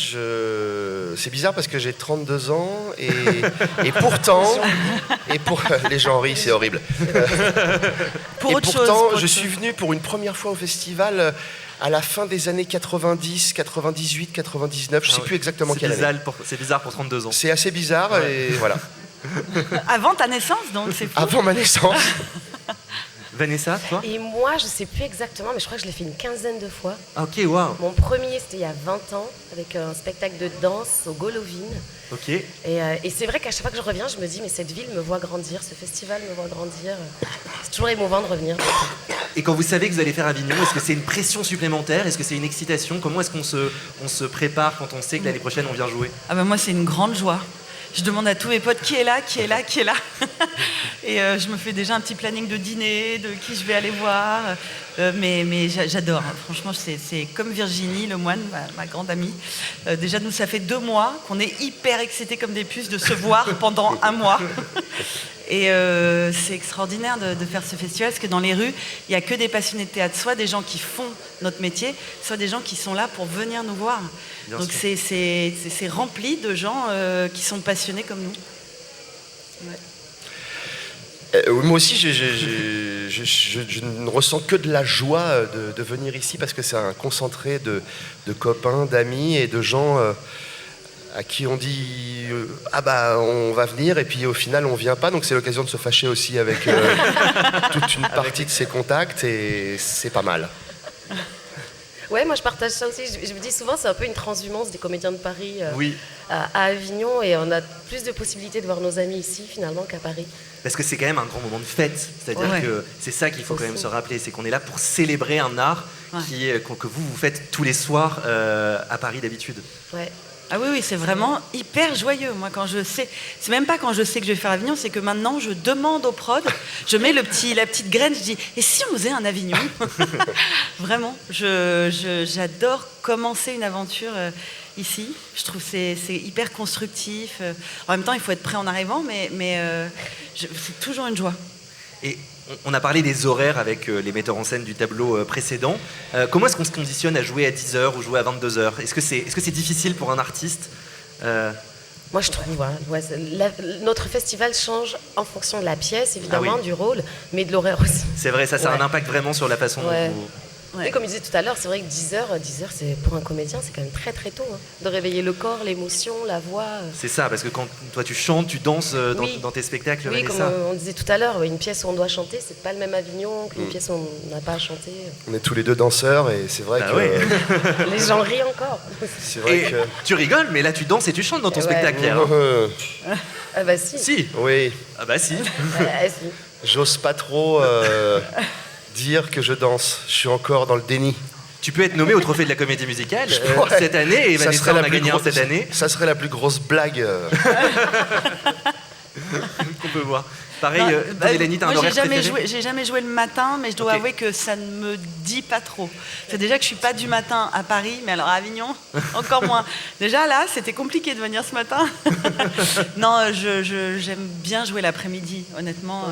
Speaker 9: c'est bizarre parce que j'ai 32 ans et pourtant, les gens rient, c'est horrible. Pourtant, je suis venu pour une première fois au festival à la fin des années 90, 98, 99, je ne sais plus exactement quelle année.
Speaker 2: C'est bizarre pour 32 ans.
Speaker 9: C'est assez bizarre et voilà.
Speaker 8: Avant ta naissance, donc c'est fou.
Speaker 9: Avant ma naissance.
Speaker 2: Vanessa, toi?
Speaker 4: Et moi, je sais plus exactement, mais je crois que je l'ai fait une quinzaine de fois.
Speaker 2: Ok, waouh.
Speaker 4: Mon premier, c'était il y a 20 ans, avec un spectacle de danse au Golovine.
Speaker 2: Ok.
Speaker 4: Et c'est vrai qu'à chaque fois que je reviens, je me dis, mais cette ville me voit grandir, ce festival me voit grandir. C'est toujours émouvant de revenir.
Speaker 2: Et quand vous savez que vous allez faire Avignon, est-ce que c'est une pression supplémentaire? Est-ce que c'est une excitation? Comment est-ce qu'on se prépare quand on sait que l'année prochaine, on vient jouer?
Speaker 8: Ah ben moi, c'est une grande joie. Je demande à tous mes potes qui est là. Et je me fais déjà un petit planning de dîner, de qui je vais aller voir. Mais j'adore. Franchement, c'est comme Virginie Lemoine, ma grande amie. Déjà, nous, ça fait 2 mois qu'on est hyper excités comme des puces de se voir pendant 1 mois. Et c'est extraordinaire de faire ce festival, parce que dans les rues, il n'y a que des passionnés de théâtre, soit des gens qui font notre métier, soit des gens qui sont là pour venir nous voir.
Speaker 2: Bien
Speaker 8: Donc
Speaker 2: sûr.
Speaker 8: c'est rempli de gens qui sont passionnés comme nous. Ouais.
Speaker 9: Moi aussi, je ne ressens que de la joie de venir ici parce que c'est un concentré de copains, d'amis et de gens à qui on dit on va venir et puis au final on vient pas, donc c'est l'occasion de se fâcher aussi avec toute une partie de ses contacts et c'est pas mal.
Speaker 4: Ouais, moi je partage ça aussi. Je me dis souvent, c'est un peu une transhumance des comédiens de Paris
Speaker 2: Oui.
Speaker 4: à Avignon, et on a plus de possibilités de voir nos amis ici finalement qu'à Paris.
Speaker 2: Parce que c'est quand même un grand moment de fête. C'est-à-dire
Speaker 8: Ouais.
Speaker 2: que c'est ça qu'il faut quand même
Speaker 4: Aussi.
Speaker 2: se rappeler. C'est qu'on est là pour célébrer un art
Speaker 8: Ouais.
Speaker 2: que vous faites tous les soirs à Paris d'habitude.
Speaker 4: Ouais.
Speaker 8: Ah oui, c'est vraiment hyper joyeux. Moi, quand je sais, c'est même pas quand je sais que je vais faire Avignon, c'est que maintenant je demande au prod, je mets la petite graine, je dis, et si on faisait un Avignon? Vraiment, j'adore commencer une aventure ici. Je trouve que c'est hyper constructif. En même temps, il faut être prêt en arrivant, mais c'est toujours une joie.
Speaker 2: Et on a parlé des horaires avec les metteurs en scène du tableau précédent. Comment est-ce qu'on se conditionne à jouer à 10h ou jouer à 22h? Est-ce que c'est difficile pour un artiste
Speaker 10: Moi, je trouve, notre festival change en fonction de la pièce, évidemment, du rôle, mais de l'horaire aussi.
Speaker 2: C'est vrai, ça a un impact vraiment sur la façon dont vous...
Speaker 10: Et comme je disais tout à l'heure, c'est vrai que 10h, c'est pour un comédien, c'est quand même très très tôt. De réveiller le corps, l'émotion, la voix.
Speaker 2: C'est ça, parce que quand toi tu chantes, tu danses dans tes spectacles.
Speaker 10: Oui, comme on disait tout à l'heure, une pièce où on doit chanter, c'est pas le même Avignon qu'une pièce où on n'a pas à chanter.
Speaker 9: On est tous les deux danseurs et c'est vrai que...
Speaker 2: Oui.
Speaker 10: Les gens rient encore.
Speaker 9: C'est vrai que...
Speaker 2: Tu rigoles, mais là tu danses et tu chantes dans ton spectacle, Pierre.
Speaker 10: Ah bah si.
Speaker 2: Si.
Speaker 9: Oui.
Speaker 2: Ah bah si.
Speaker 10: Si.
Speaker 9: J'ose pas trop dire que je danse. Je suis encore dans le déni.
Speaker 2: Tu peux être nommé au Trophée de la Comédie Musicale cette année, et Vanessa en a gagné cette année.
Speaker 9: Ça serait la plus grosse blague
Speaker 2: qu'on peut voir. Pareil, Mélanie, t'as un
Speaker 8: moi,
Speaker 2: horaire préféré?
Speaker 8: j'ai jamais joué le matin, mais je dois avouer que ça ne me dit pas trop. C'est déjà que je suis pas du matin à Paris, mais alors à Avignon, encore moins. Déjà là, c'était compliqué de venir ce matin. Non, j'aime bien jouer l'après-midi, honnêtement.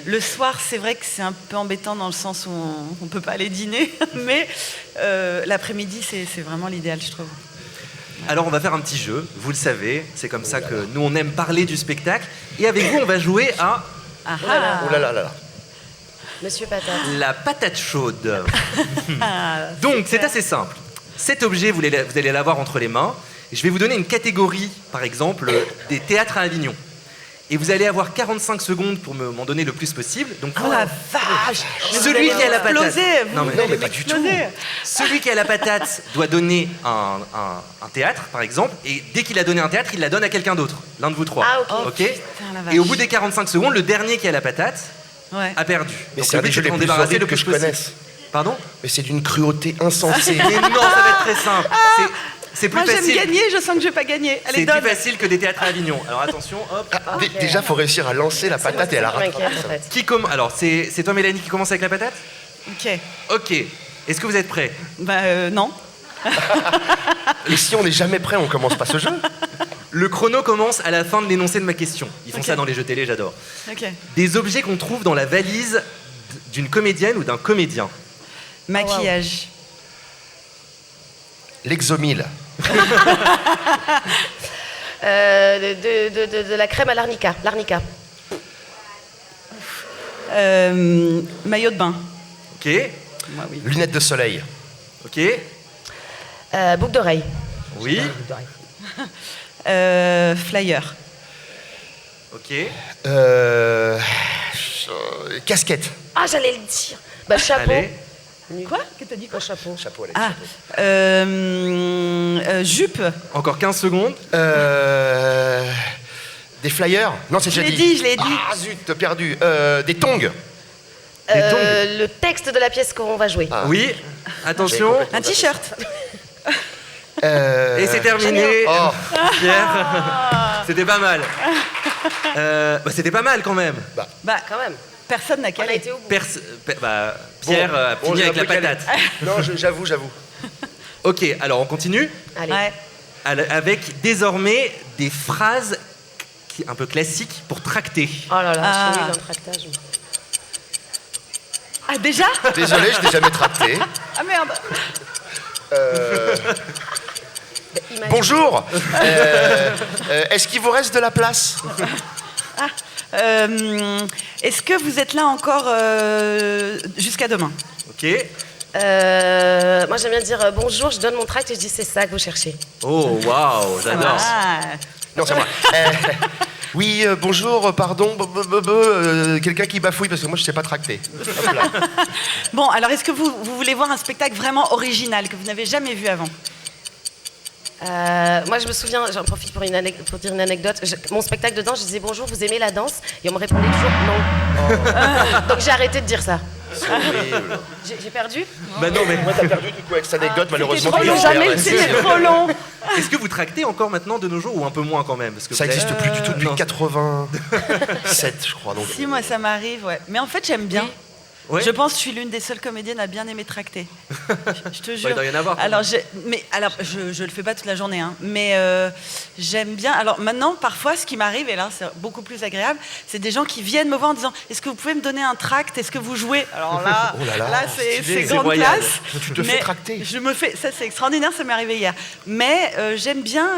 Speaker 8: Le soir, c'est vrai que c'est un peu embêtant dans le sens où on peut pas aller dîner, mais l'après-midi, c'est vraiment l'idéal, je trouve.
Speaker 2: Alors on va faire un petit jeu, vous le savez, c'est comme ça que nous on aime parler du spectacle. Et avec vous, on va jouer à...
Speaker 9: Oh là là là là.
Speaker 10: Monsieur Patate.
Speaker 2: La patate chaude. Donc c'est assez simple. Cet objet, vous allez l'avoir entre les mains. Je vais vous donner une catégorie, par exemple, des théâtres à Avignon. Et vous allez avoir 45 secondes pour m'en donner le plus possible. Donc,
Speaker 8: oh la vache!
Speaker 2: Celui qui a la patate.
Speaker 8: Non,
Speaker 2: mais pas du tout. Celui qui a la patate doit donner un théâtre, par exemple. Et dès qu'il a donné un théâtre, il la donne à quelqu'un d'autre. L'un de vous trois.
Speaker 10: Ah, ok.
Speaker 2: Et au bout des 45 secondes, le dernier qui a la patate a perdu.
Speaker 9: Mais
Speaker 2: donc
Speaker 9: c'est un des jeux les plus horribles que je connaisse.
Speaker 2: Pardon?
Speaker 9: Mais c'est d'une cruauté insensée.
Speaker 2: Mais non, ça va être très simple. C'est plus
Speaker 8: moi
Speaker 2: facile.
Speaker 8: J'aime gagner, je sens que je vais pas gagner. Allez,
Speaker 2: c'est plus facile que des théâtres à Avignon. Alors attention, hop.
Speaker 9: Déjà, il faut réussir à lancer la patate et à la rattraper.
Speaker 2: Alors, c'est toi, Mélanie, qui commence avec la patate? Ok. Est-ce que vous êtes prêts?
Speaker 8: Non.
Speaker 9: Et si on n'est jamais prêt, on commence pas ce jeu?
Speaker 2: Le chrono commence à la fin de l'énoncé de ma question. Ils font ça dans les jeux télé, j'adore. Des objets qu'on trouve dans la valise d'une comédienne ou d'un comédien.
Speaker 8: Maquillage.
Speaker 9: L'exomile.
Speaker 10: De la crème à l'arnica.
Speaker 8: Maillot de bain.
Speaker 2: Ok.
Speaker 8: Moi, oui.
Speaker 9: Lunettes de soleil.
Speaker 2: Ok.
Speaker 10: Boucle d'oreille.
Speaker 2: Oui.
Speaker 8: Flyer.
Speaker 2: Ok.
Speaker 9: Casquette.
Speaker 10: Ah, j'allais le dire. Chapeau.
Speaker 2: Allez.
Speaker 8: Quoi? Qu'est-ce que t'as dit?
Speaker 10: Quoi, chapeau.
Speaker 9: Chapeau, allez.
Speaker 8: Jupe.
Speaker 2: Encore 15 secondes.
Speaker 9: Des flyers. Non, c'est déjà dit.
Speaker 8: Je l'ai dit.
Speaker 9: Ah zut, t'as perdu. Des tongs.
Speaker 10: Le texte de la pièce qu'on va jouer.
Speaker 2: Oui. Attention.
Speaker 8: Un t-shirt.
Speaker 2: Et c'est terminé. Pierre. C'était pas mal. C'était pas mal quand même.
Speaker 10: Quand même.
Speaker 8: Personne n'a calé.
Speaker 10: été au bout.
Speaker 2: Pierre a fini avec la patate.
Speaker 9: Non, j'avoue.
Speaker 2: Ok, alors on continue.
Speaker 10: Allez.
Speaker 8: Ouais.
Speaker 2: Avec désormais des phrases un peu classiques pour tracter.
Speaker 10: Oh là là, je suis nulle en tractage.
Speaker 8: Ah, déjà?
Speaker 9: Désolé, je t'ai jamais tracté.
Speaker 8: Ah merde.
Speaker 9: Bonjour. Est-ce qu'il vous reste de la place?
Speaker 8: Est-ce que vous êtes là encore jusqu'à demain?
Speaker 2: Ok.
Speaker 10: Moi j'aime bien dire bonjour, je donne mon tract et je dis c'est ça que vous cherchez.
Speaker 2: Oh waouh, j'adore.
Speaker 9: Non, c'est moi. Oui, bonjour, pardon, quelqu'un qui bafouille parce que moi je sais pas tracter. Hop là.
Speaker 8: Bon, alors est-ce que vous voulez voir un spectacle vraiment original que vous n'avez jamais vu avant?
Speaker 10: Moi je me souviens, j'en profite pour dire une anecdote. Mon spectacle de danse, je disais bonjour, vous aimez la danse? Et on me répondait toujours non. Donc j'ai arrêté de dire ça.
Speaker 9: C'est horrible.
Speaker 10: J'ai perdu.
Speaker 2: Bah non, mais
Speaker 9: Moi, t'as perdu du coup avec cette anecdote, malheureusement.
Speaker 5: trop
Speaker 9: tu
Speaker 5: long,
Speaker 9: l'as
Speaker 5: jamais,
Speaker 9: perdu.
Speaker 5: c'était trop long.
Speaker 2: est-ce que vous tractez encore maintenant de nos jours ou un peu moins quand même? Parce que
Speaker 9: Ça
Speaker 2: vous avez-
Speaker 9: n'existe plus du tout depuis
Speaker 2: non.
Speaker 9: 87, je crois. Donc,
Speaker 8: Si, moi, ça m'arrive, ouais. Mais en fait, j'aime bien.
Speaker 2: Ouais.
Speaker 8: Je pense que je suis l'une des seules comédiennes à bien aimer tracter. Je te jure.
Speaker 2: il doit y en avoir, quand
Speaker 8: Alors, je le fais pas toute la journée, hein, mais j'aime bien. Alors maintenant, parfois, ce qui m'arrive, et là, c'est beaucoup plus agréable, c'est des gens qui viennent me voir en disant: est-ce que vous pouvez me donner un tract? Est-ce que vous jouez? Alors là,
Speaker 9: Oh là là,
Speaker 8: là, c'est
Speaker 9: stylé.
Speaker 8: grande
Speaker 2: C'est royal.
Speaker 8: classe.
Speaker 9: Tu te fais
Speaker 8: Mais
Speaker 9: tracter.
Speaker 8: Je me fais, ça c'est extraordinaire, ça m'est arrivé hier. Mais j'aime bien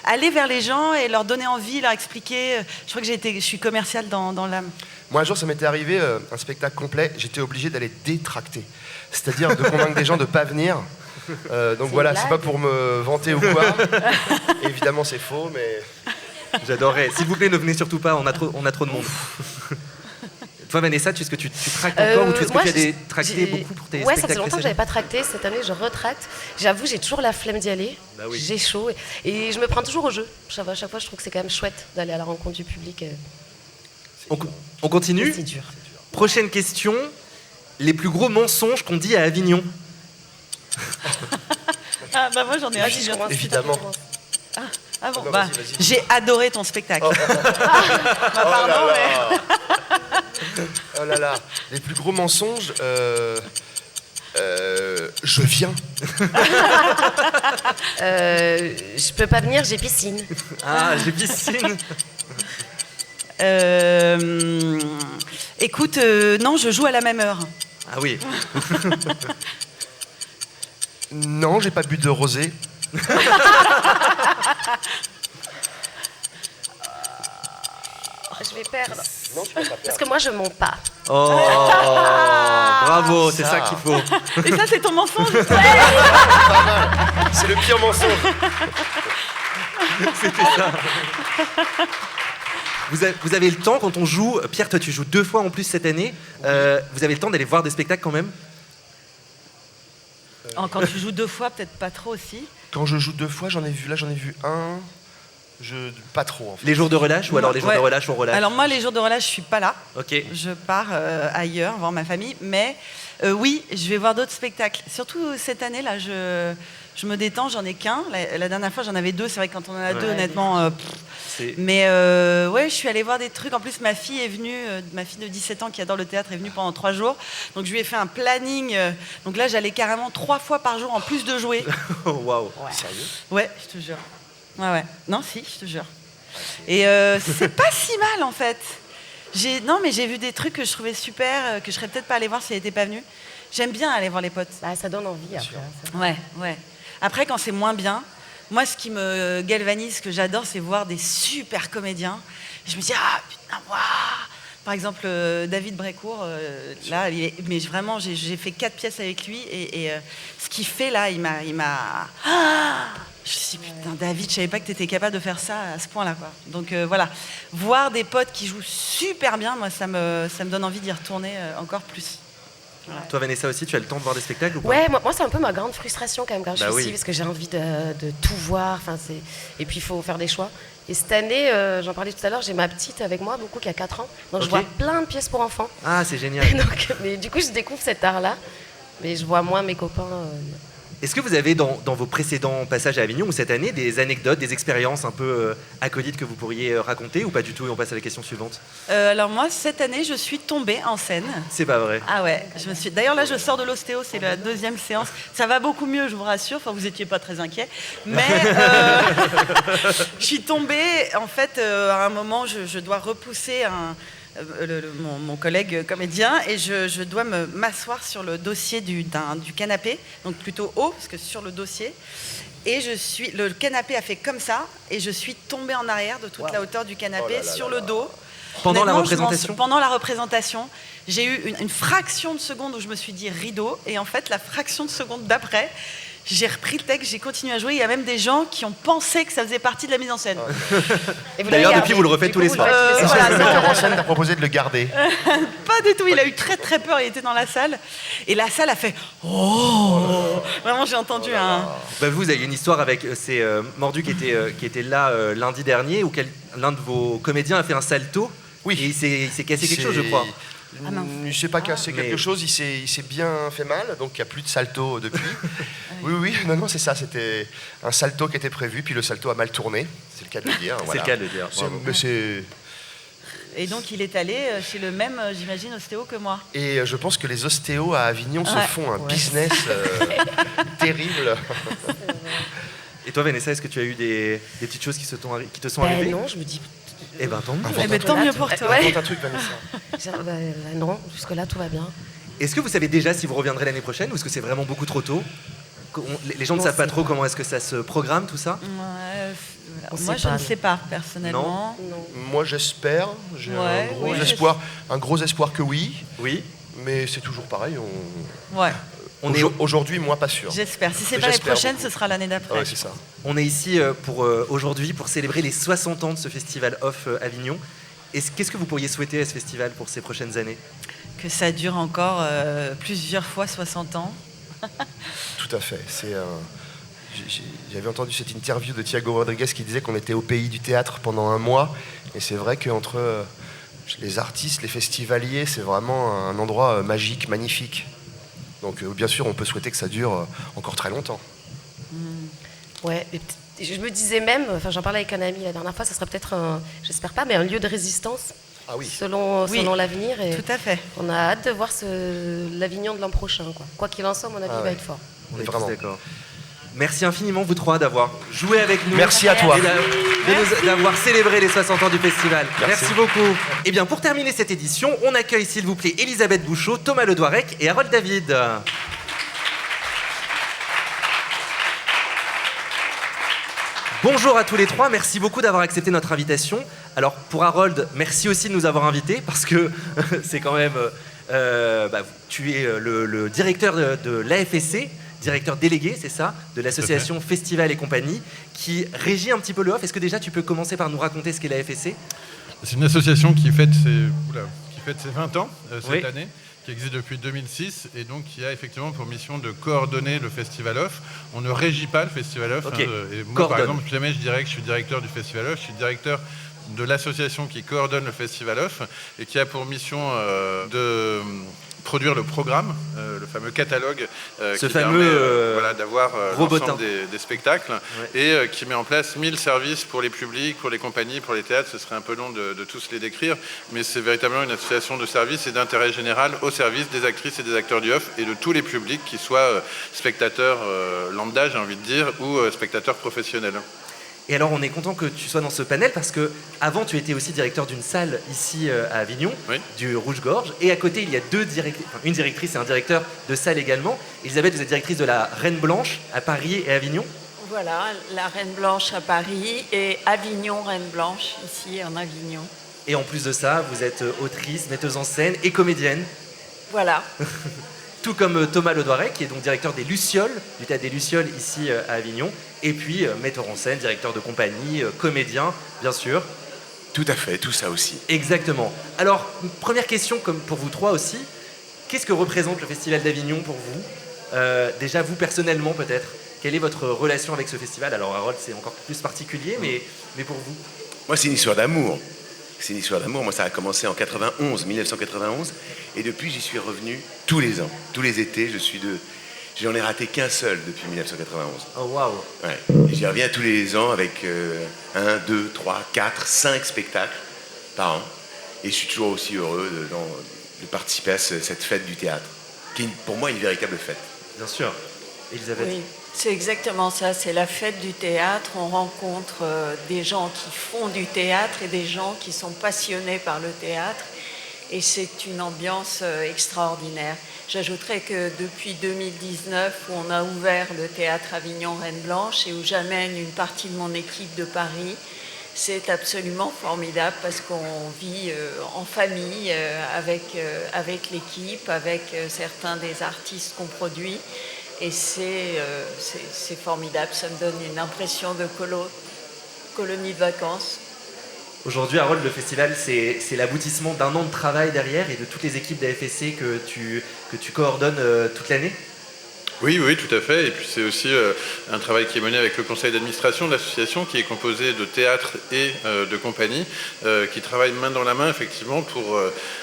Speaker 8: aller vers les gens et leur donner envie, leur expliquer. Je crois que je suis commerciale dans l'âme.
Speaker 9: Moi, un jour, ça m'était arrivé, un spectacle complet, j'étais obligé d'aller détracter. C'est-à-dire de convaincre des gens de ne pas venir. Donc voilà, c'est pas pour me vanter ou quoi. Évidemment, c'est faux, mais...
Speaker 2: J'adorerais. S'il vous plaît, ne venez surtout pas, on a trop de monde. Toi, Vanessa, est-ce que tu tractes encore ou est-ce que tu as tracté beaucoup pour tes
Speaker 10: Ouais, ça
Speaker 2: spectacles
Speaker 10: fait longtemps que j'avais
Speaker 2: précédents?
Speaker 10: pas tracté. Cette année, je retracte. J'avoue, j'ai toujours la flemme d'y aller.
Speaker 2: Bah oui.
Speaker 10: J'ai chaud. Et je me prends toujours au jeu. À chaque fois, je trouve que c'est quand même chouette d'aller à la rencontre du public.
Speaker 2: On continue.
Speaker 10: C'est dur.
Speaker 2: Prochaine question. Les plus gros mensonges qu'on dit à Avignon.
Speaker 8: Ah bah moi j'en ai un qui vient.
Speaker 9: Évidemment.
Speaker 8: Ah bon,
Speaker 9: Non,
Speaker 8: bah,
Speaker 9: vas-y.
Speaker 8: j'ai adoré ton spectacle.
Speaker 9: Pardon, mais... Oh là là. Les plus gros mensonges... je viens.
Speaker 10: Je peux pas venir, j'ai piscine.
Speaker 2: Ah, j'ai piscine.
Speaker 8: Écoute, non, je joue à la même heure.
Speaker 2: Ah oui.
Speaker 9: Non, j'ai pas bu de rosé.
Speaker 10: Je vais perdre.
Speaker 9: Non, tu vas pas perdre.
Speaker 10: Parce que moi, je mens pas.
Speaker 2: Oh, bravo, c'est ça qu'il faut.
Speaker 8: Et ça, c'est ton mensonge.
Speaker 9: C'est le pire mensonge.
Speaker 2: C'était ça. Vous avez le temps quand on joue, Pierre, toi tu joues 2 fois en plus cette année, vous avez le temps d'aller voir des spectacles quand même?
Speaker 8: Quand tu joues 2 fois, peut-être pas trop aussi.
Speaker 9: Quand je joue 2 fois, j'en ai vu un. Pas trop en fait.
Speaker 2: Les jours de relâche ou alors les jours
Speaker 8: Ouais.
Speaker 2: de relâche on relâche?
Speaker 8: Alors moi, les jours de relâche, je suis pas là.
Speaker 2: Ok.
Speaker 8: Je pars ailleurs, voir ma famille. Mais oui, je vais voir d'autres spectacles. Surtout cette année, là, je me détends, j'en ai qu'un. La dernière fois, j'en avais 2. C'est vrai que quand on en a 2, honnêtement... Mais ouais, je suis allée voir des trucs. En plus, ma fille est venue, ma fille de 17 ans qui adore le théâtre est venue pendant 3 jours. Donc je lui ai fait un planning. Donc là, j'allais carrément 3 fois par jour en plus de jouer.
Speaker 2: Oh, waouh.
Speaker 9: Sérieux?
Speaker 8: Ouais, je te jure. Ouais. Non, si, je te jure. Et c'est pas si mal en fait. Non, mais j'ai vu des trucs que je trouvais super, que je serais peut-être pas allée voir si elle n'était pas venue. J'aime bien aller voir les potes.
Speaker 10: Bah, ça donne envie après. Ça.
Speaker 8: Ouais. Après, quand c'est moins bien, moi, ce qui me galvanise, ce que j'adore, c'est voir des super comédiens. Et je me dis, ah putain, waouh. Par exemple, David Brécourt, là, mais vraiment, j'ai fait 4 pièces avec lui et ce qu'il fait là, il m'a. Ah, je me suis dit, putain, David, je savais pas que tu étais capable de faire ça à ce point-là, quoi. Donc voilà, voir des potes qui jouent super bien, moi, ça me donne envie d'y retourner encore plus. Voilà.
Speaker 2: Toi Vanessa aussi, tu as le temps de voir des spectacles ou pas?
Speaker 10: Ouais, moi c'est un peu ma grande frustration quand même quand je suis
Speaker 2: oui.
Speaker 10: ici, parce que j'ai envie de tout voir. Et puis il faut faire des choix. Et cette année, j'en parlais tout à l'heure, j'ai ma petite avec moi, beaucoup qui a 4 ans. Donc je
Speaker 2: Ok.
Speaker 10: vois plein de pièces pour enfants.
Speaker 2: Ah, c'est génial.
Speaker 10: Donc, mais du coup, je découvre cet art-là. Mais je vois moins mes copains.
Speaker 2: Est-ce que vous avez dans vos précédents passages à Avignon ou cette année des anecdotes, des expériences un peu acolites que vous pourriez raconter ou pas du tout? Et on passe à la question suivante.
Speaker 8: Alors moi, cette année, je suis tombée en scène.
Speaker 2: C'est pas vrai.
Speaker 8: Ah ouais, D'ailleurs là, je sors de l'ostéo, c'est la 2e séance. Ça va beaucoup mieux, je vous rassure. Enfin, vous étiez pas très inquiets, mais je suis tombée. En fait, à un moment, je dois repousser mon collègue comédien et je dois m'asseoir sur le dossier du canapé, donc plutôt haut parce que sur le dossier. Et le canapé a fait comme ça et je suis tombée en arrière de toute la hauteur du canapé sur le dos.
Speaker 2: Pendant la
Speaker 8: Honnêtement,
Speaker 2: représentation?
Speaker 8: Pendant la représentation, j'ai eu une fraction de seconde où je me suis dit rideau et en fait la fraction de seconde d'après, j'ai repris le texte, j'ai continué à jouer. Il y a même des gens qui ont pensé que ça faisait partie de la mise en scène.
Speaker 2: D'ailleurs, depuis, vous le refaites tous les soirs.
Speaker 8: Voilà,
Speaker 9: Le metteur en scène t'a proposé de le garder.
Speaker 8: pas du tout, il a eu très très peur, il était dans la salle. Et la salle a fait « Oh !» Vraiment, j'ai entendu un...
Speaker 2: Bah, vous avez une histoire avec c'est Mordu qui était là lundi dernier où l'un de vos comédiens a fait un salto.
Speaker 9: Oui.
Speaker 2: Et il s'est cassé quelque chose, je crois.
Speaker 8: Ah mince.
Speaker 9: Il s'est pas cassé quelque chose, il s'est bien fait mal, donc il n'y a plus de salto depuis. Oui, non, c'est ça, c'était un salto qui était prévu, puis le salto a mal tourné, c'est le cas de le dire.
Speaker 2: C'est le cas de le dire.
Speaker 9: Mais c'est...
Speaker 8: Et donc il est allé chez le même, j'imagine, ostéo que moi.
Speaker 9: Et je pense que les ostéos à Avignon se font un business terrible.
Speaker 2: Et toi, Vanessa, est-ce que tu as eu des petites choses qui te sont arrivées?
Speaker 4: Non, je me dis.
Speaker 2: Eh ben tant mieux.
Speaker 8: Tant mieux pour toi.
Speaker 9: Raconte un truc, Vanessa.
Speaker 4: Non, jusque-là, tout va bien.
Speaker 2: Est-ce que vous savez déjà si vous reviendrez l'année prochaine ou est-ce que c'est vraiment beaucoup trop tôt? Les gens ne savent pas trop comment est-ce que ça se programme, tout ça?
Speaker 8: Moi, je ne sais pas, personnellement.
Speaker 4: Non.
Speaker 9: Moi, j'espère. J'ai un gros espoir que oui.
Speaker 2: Oui.
Speaker 9: Mais c'est toujours pareil. Aujourd'hui, moi, pas sûr.
Speaker 8: J'espère. Si c'est pas l'année prochaine, ce sera l'année d'après.
Speaker 9: Ouais, c'est ça.
Speaker 2: On est ici pour aujourd'hui pour célébrer les 60 ans de ce festival Off Avignon. Qu'est-ce que vous pourriez souhaiter à ce festival pour ces prochaines années?
Speaker 8: Que ça dure encore plusieurs fois 60 ans.
Speaker 9: Tout à fait. J'avais entendu cette interview de Thiago Rodriguez qui disait qu'on était au pays du théâtre pendant un mois. Et c'est vrai qu'entre les artistes, les festivaliers, c'est vraiment un endroit magique, magnifique. Donc bien sûr, on peut souhaiter que ça dure encore très longtemps.
Speaker 4: Ouais, je me disais même, j'en parlais avec un ami la dernière fois, ça serait peut-être, j'espère pas, mais un lieu de résistance.
Speaker 9: Ah oui.
Speaker 4: Selon l'avenir. Et
Speaker 8: tout à fait.
Speaker 4: On a hâte de voir l'Avignon de l'an prochain. Quoi qu'il en soit, à mon avis, il va être fort.
Speaker 2: On est vraiment d'accord. Merci infiniment, vous trois, d'avoir joué avec nous.
Speaker 9: Merci à toi.
Speaker 2: Et d'avoir célébré les 60 ans du festival. Merci beaucoup. Et bien, pour terminer cette édition, on accueille, s'il vous plaît, Elisabeth Bouchot, Thomas Ledouarec et Harold David. Bonjour à tous les trois, merci beaucoup d'avoir accepté notre invitation. Alors pour Harold, merci aussi de nous avoir invités parce que c'est quand même... tu es le directeur de l'AFSC, directeur délégué, c'est ça, de l'association Festival et Compagnie, qui régit un petit peu le off. Est-ce que déjà tu peux commencer par nous raconter ce qu'est l'AFSC?
Speaker 11: C'est une association qui fête ses 20 ans cette année, qui existe depuis 2006 et donc qui a effectivement pour mission de coordonner le Festival Off. On ne régit pas le Festival Off.
Speaker 2: Okay.
Speaker 11: Et moi, par exemple, jamais je dirais que je suis directeur du Festival Off. Je suis directeur de l'association qui coordonne le Festival Off et qui a pour mission de produire le programme, le fameux catalogue qui permet d'avoir l'ensemble des spectacles et qui met en place 1000 services pour les publics, pour les compagnies, pour les théâtres. Ce serait un peu long de tous les décrire, mais c'est véritablement une association de services et d'intérêt général au service des actrices et des acteurs du off et de tous les publics, qu'ils soient spectateurs lambda, j'ai envie de dire, ou spectateurs professionnels.
Speaker 2: Et alors, on est content que tu sois dans ce panel parce que avant, tu étais aussi directeur d'une salle ici à Avignon, du Rouge-Gorge. Et à côté, il y a une directrice et un directeur de salle également. Elisabeth, vous êtes directrice de la Reine Blanche à Paris et Avignon.
Speaker 12: Voilà, la Reine Blanche à Paris et Avignon Reine Blanche ici en Avignon.
Speaker 2: Et en plus de ça, vous êtes autrice, metteuse en scène et comédienne.
Speaker 12: Voilà.
Speaker 2: Tout comme Thomas Ledouarec, qui est donc directeur des Lucioles, du théâtre des Lucioles ici à Avignon, et puis metteur en scène, directeur de compagnie, comédien, bien sûr.
Speaker 13: Tout à fait, tout ça aussi.
Speaker 2: Exactement. Alors, première question, comme pour vous trois aussi, qu'est-ce que représente le Festival d'Avignon pour vous? Déjà, vous personnellement peut-être, quelle est votre relation avec ce festival? Alors, Harold, c'est encore plus particulier, mais pour vous?
Speaker 13: Moi, c'est une histoire d'amour. C'est une histoire d'amour. Moi, ça a commencé en 1991. Et depuis, j'y suis revenu tous les ans. Tous les étés, j'en ai raté qu'un seul depuis 1991.
Speaker 2: Oh, waouh!
Speaker 13: Ouais. Et j'y reviens tous les ans avec 1, 2, 3, 4, 5 spectacles par an. Et je suis toujours aussi heureux de participer à cette fête du théâtre, qui est pour moi une véritable fête.
Speaker 2: Bien sûr. Elisabeth?
Speaker 12: Oui, c'est exactement ça. C'est la fête du théâtre. On rencontre des gens qui font du théâtre et des gens qui sont passionnés par le théâtre. Et c'est une ambiance extraordinaire. J'ajouterais que depuis 2019, où on a ouvert le théâtre Avignon Reine Blanche et où j'amène une partie de mon équipe de Paris, c'est absolument formidable parce qu'on vit en famille avec l'équipe, avec certains des artistes qu'on produit. Et c'est formidable, ça me donne une impression de colonie de vacances.
Speaker 2: Aujourd'hui, Harold, le festival, c'est l'aboutissement d'un an de travail derrière et de toutes les équipes d'AFSC que tu coordonnes toute l'année?
Speaker 11: Oui, oui, tout à fait. Et puis c'est aussi un travail qui est mené avec le conseil d'administration de l'association, qui est composé de théâtres et de compagnies, qui travaillent main dans la main, effectivement, pour